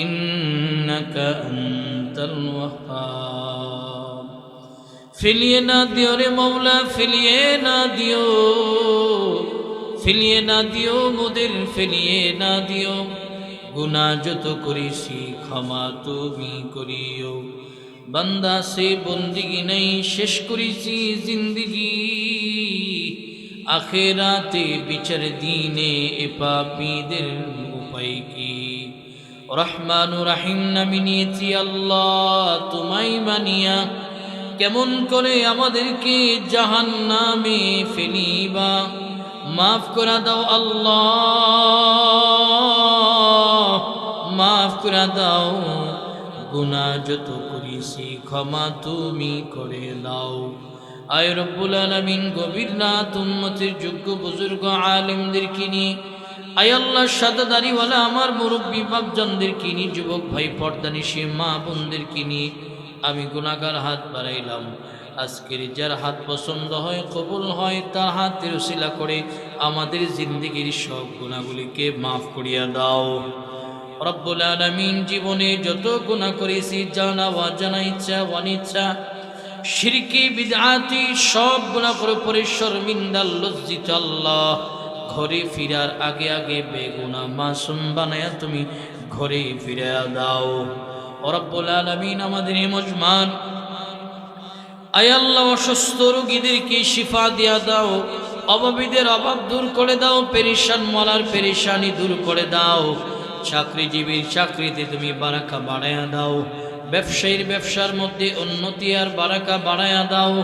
إنك أنت الوهاب. فلیے نہ دیو رے مولا، فلیے نہ دیو، ফিলিয়ে না দিও মোদের, ফিলিয়ে না দিও। গুনাহ যত করেছি ক্ষমা তুমি করিও। বান্দা সে বন্দিগি নাই, শেষ করেছি জিন্দিগি। আখেরাতে বিচার দিনে এ পাপীদের উপায় কি? রহমান রাহিম নামে নিয়েছি আল্লাহ তোমায় মানিয়া, কেমন করে আমাদেরকে জাহান্নামে ফেলিবা। মাফ করে দাও আল্লাহ, মাফ করে দাও। গুনাহ যত করেছি ক্ষমা তুমি করে দাও। আয় রব্বুল আলামিন, গভীর রাত উম্মতের যোগ্য বুজুর্গ আলেমদেরকে নিয়ে, আয় আল্লাহ সাদাদারিওয়ালা আমার মুরব্বী বাপজানদেরকে নিয়ে, যুবক ভাই পর্দানিশী মা বোনদেরকে নিয়ে আমি গুনাহগার হাত বাড়াইলাম। আজকের যার হাত পছন্দ হয়, কবুল হয়, তার হাতের উসিলা করে আমাদের জিন্দেগির সব গুনাহগুলিকে মাফ করিয়া দাও রব্বুল আলামিন। জীবনে যত গুনাহ করেছি, জানা অজানা, ইচ্ছা অনিচ্ছা, শিরকি বিদআতি, সব গুনাহ করে পরে শর্মিন্দা লজ্জিত আল্লাহ, ঘরে ফিরার আগে আগে বেগুনাহ মাসুম বানায়া তুমি ঘরে ফিরাইয়া দাও রব্বুল আলামিন। আমাদের এই মজমান আয় আল্লাহ, অসুস্থ রোগীদেরকে শিফা দিয়া দাও, অভাবীদের অভাব দূর করে দাও, পেরেশান মলার পেরেশানি দূর করে দাও, চাকরিজীবীর চাকরিতে তুমি বারাকা বাড়াইয়া দাও, ব্যবসায়ীর ব্যবসার মধ্যে উন্নতি আর বারাকা বাড়াইয়া দাও।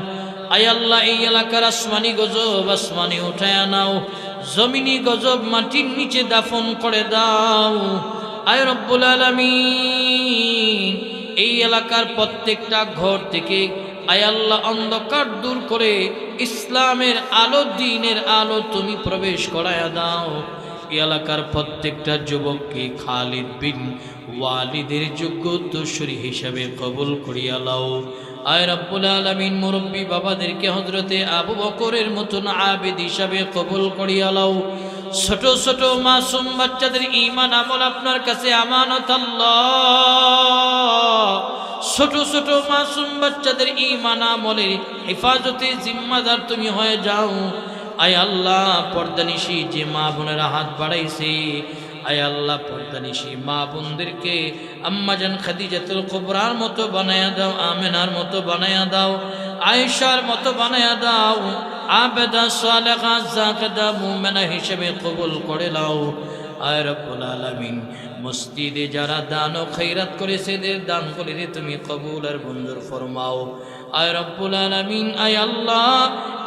আয় আল্লাহ, এই এলাকার আসমানি গজব আসমানি উঠায়া নাও, জমিনি গজব মাটির নিচে দাফন করে দাও। আয় রব্বুল আলামিন, এই এলাকার প্রত্যেকটা ঘর থেকে আয় আল্লাহ অন্ধকার দূর করে ইসলামের আলো, দ্বীনের আলো তুমি প্রবেশ করায়া দাও। এই এলাকার প্রত্যেকটা যুবককে খালিদ বিন ওয়ালিদের যোগ্য উত্তরসূরি হিসাবে কবুল করিয়া লাও। আয় রব্বুল আলামিন, মুরব্বী বাবাদেরকে হযরতে আবু বকরের মতন আবেদ হিসাবে কবুল করিয়া লাও। ছোট ছোট মাসুম বাচ্চাদের ঈমান আমল আপনার কাছে আমানত আল্লাহ। ছোট ছোট মাসুম বাচ্চাদের ঈমান আমলের হেফাজতে জিম্মাদার তুমি হয়ে যাও। আয় আল্লাহ, পর্দানিশী যে মা বোনেরা হাত বাড়াইছে, আয় আল্লাহ পর্দানিশী মা বোনদেরকে আম্মাজান খাদিজাতুল কুবরার মতো বানায়া দাও, আমেনার মতো বানায়া দাও। আয়েশার মতো বানায়া দাও, আবেদা সালেহা জাকিদা মুমিনা হিসেবে কবুল করে নাও। আয় রব্বুল আলামিন, মসজিদে যারা দান ও খৈরাত করেছে এদের দানগুলি তুমি কবুল আর মঞ্জুর ফরমাও। আয় রব্বুল আলামিন, আয় আল্লাহ,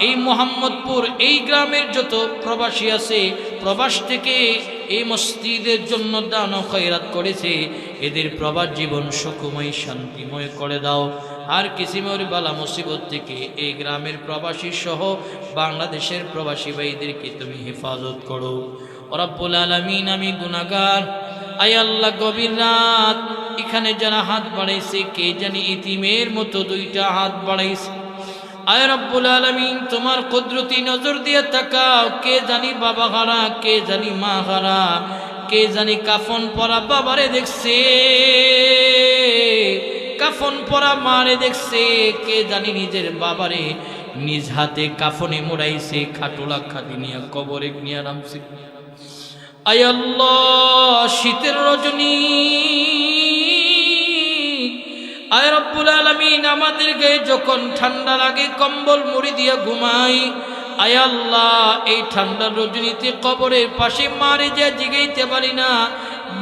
এই মোহাম্মদপুর এই গ্রামের যত প্রবাসী আছে, প্রবাস থেকে এই মসজিদের জন্য দান ও খৈরাত করেছে, এদের প্রবাস জীবন সুখময় শান্তিময় করে দাও। আর কিসিমের বালা মুসিবত থেকে এই গ্রামের প্রবাসী সহ বাংলাদেশের প্রবাসী ভাইদেরকে তুমি হেফাজত করো। রব্বুল আলামিন, আমি গুনাহগার, আয় আল্লাহ, গভীর রাত এখানে যারা হাত বাড়াইছে, কে জানি ইতিমের মতো দুইটা হাত বাড়াইছে। আয় রব্বুল আলামিন, তোমার কুদরতি নজর দিয়ে তাকাও, কে জানি বাবা হারা, কে জানি মা হারা, কে জানি কাফন পরা বাবারে দেখছে, কাফন পরা মারে দেখছে, কে জানি নিজের বাবারে নিজ হাতে কাফনে মোড়াইছে, খাটুলা খাটি নিয়ে কবরে নিয়ে নামছে। আয় আল্লাহ, শীতের রজনী, আয় রব্বুল আলামিন, আমাদের গায়ে যখন ঠান্ডা লাগে কম্বল মুড়ি দিয়ে ঘুমাই। আয় আল্লাহ, এই ঠান্ডার রজনীতে কবরের পাশে মারে যে জিগাইতে পারি না,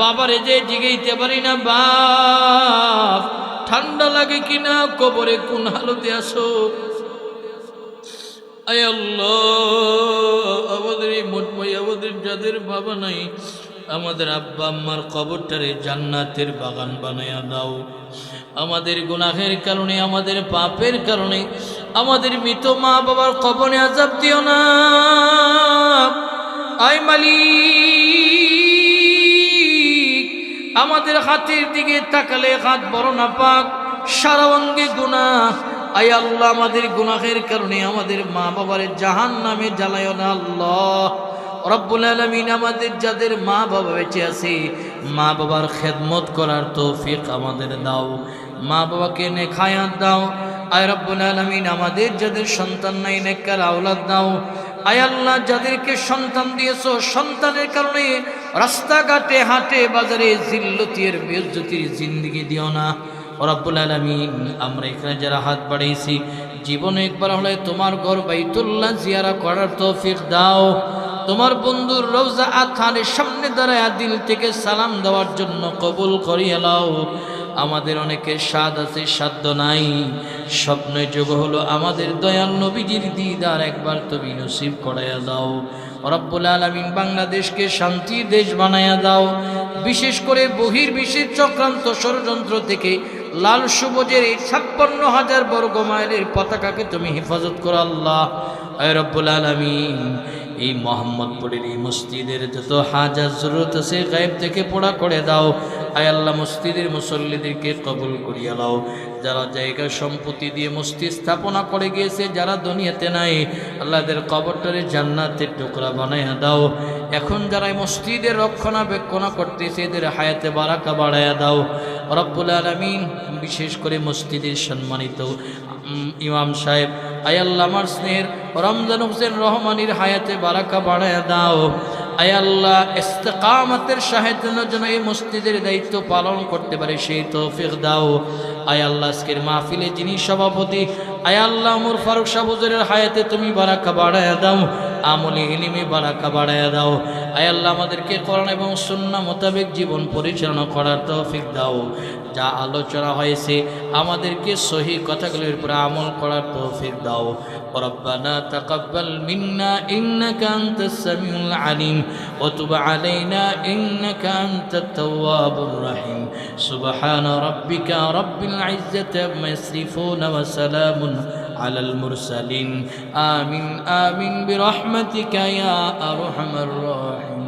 বাবারে যে জিগাইতে পারি না, বাপ ঠান্ডা লাগে কিনা, কবরে কোন হালতে আসো। আয় আল্লাহ, আমাদের এই মঠময়, আমাদের যাদের বাবা নাই, আমাদের আব্বা আম্মার কবরটারে জান্নাতের বাগান বানায়া দাও। আমাদের গুনাহের কারণে, আমাদের পাপের কারণে আমাদের মৃত মা বাবার কবরে আযাব দিও না। আয় মালিক, আমাদের হাতের দিকে তাকালে হাত বড় না পাক, সারা অঙ্গে গুনাহ। আয় আল্লাহ, আমাদের গুনাহের কারণে আমাদের মা বাবার জাহান্নামে জ্বালায় না আল্লাহ। রব্বুল আলামিন, আমাদের যাদের মা বাবা বেঁচে আছে, মা বাবার খেদমত করার তৌফিক আমাদের দাও, মা বাবাকে নেক হায়াত দাও। আয় রব্বুল আলামিন, আমাদের যাদের সন্তান নাই নেককার আওলাদ দাও। আয় আল্লাহ, যাদেরকে সন্তান দিয়েছো, সন্তানের কারণে রাস্তাঘাটে হাটে বাজারে জিল্লতির বেইজ্জতির জিন্দেগি দিও না। রব্বুল আলামিন, আমরা এখানে যারা হাত বাড়াইছি, জীবনে একবার হলে তোমার ঘর বাইতুল্লাহ জিয়ারা করার তৌফিক দাও। তোমার বন্ধুর রওজা আথানের সামনে দাঁড়ায় দিল থেকে সালাম দেওয়ার জন্য কবুল করিয়া নাও। আমাদের অনেকের স্বাদ আছে, সাধ্য নাই, স্বপ্নের যোগ হলো আমাদের দয়াল নবীজির দিদার একবার তুমি নসিব করাইয়া দাও। রব্বুল আলামিন, বাংলাদেশকে শান্তির দেশ বানাইয়া দাও। বিশেষ করে বহির্বিশ্বের চক্রান্ত ষড়যন্ত্র থেকে লাল সবুজের এই 56,000 বর্গ মাইলের পতাকাকে তুমি হেফাজত করো আল্লাহ। আয় রব্বুল আলামিন, এই মোহাম্মদপুরের এই মসজিদের যত হাজার জরুরত আছে গায়েব থেকে পোড়া করে দাও। আয় আল্লাহ, মসজিদের মুসল্লিদেরকে কবুল করিয়া নাও। যারা জায়গা সম্পত্তি দিয়ে মসজিদ স্থাপনা করে গিয়েছে, যারা দুনিয়াতে নাই, আল্লাহদের কবরটারে জান্নাতের টুকরা বানাইয়া দাও। এখন যারা মসজিদের রক্ষণাবেক্ষণ করতেছে, এদের হায়াতে বারাকা বাড়াইয়া দাও। রব্বুল আলামিন, বিশেষ করে মসজিদের সম্মানিত ইমাম সাহেব, আয় আল্লাহ, আমার স্নেহের রমজান হোসেন রহমানির হায়াতে বারাকা বাড়াইয়া দাও। আয় আল্লাহ, ইস্তেকামতের সাহায্যের জন্য এই মসজিদের দায়িত্ব পালন করতে পারে সেই তৌফিক দাও। আয় আল্লাহ, আজকের মাহফিলে যিনি সভাপতি, আয় আল্লাহ, ওমর ফারুক সাহেব হুজুরের হায়াতে তুমি বারাকা বাড়াইয়া দাও, আমলে ইলমে বারাকা বাড়াইয়া দাও। আয় আল্লাহ, আমাদেরকে কোরআন এবং সুন্নাহ মোতাবেক জীবন পরিচালনা করার তৌফিক দাও। যা আলোচনা হয়েছে আমাদেরকে সহি কথাগুলোর উপর আমল করার তৌফিক দাও। রব্বানা তাকাব্বাল মিন্না ইন্নাকা আনতাস সামিউল আলিম ওয়া তুব আলাইনা ইন্নাকা আনতাত তাওয়াবুর রহিম। সুবহানা রাব্বিকা রাব্বিল ইজ্জাতি আম্মা ইয়াসিফুন ওয়া সালামুন আলাল মুরসালিন। আমিন আমিন বিরহমাতিকা ইয়া আরহামার রাহিম।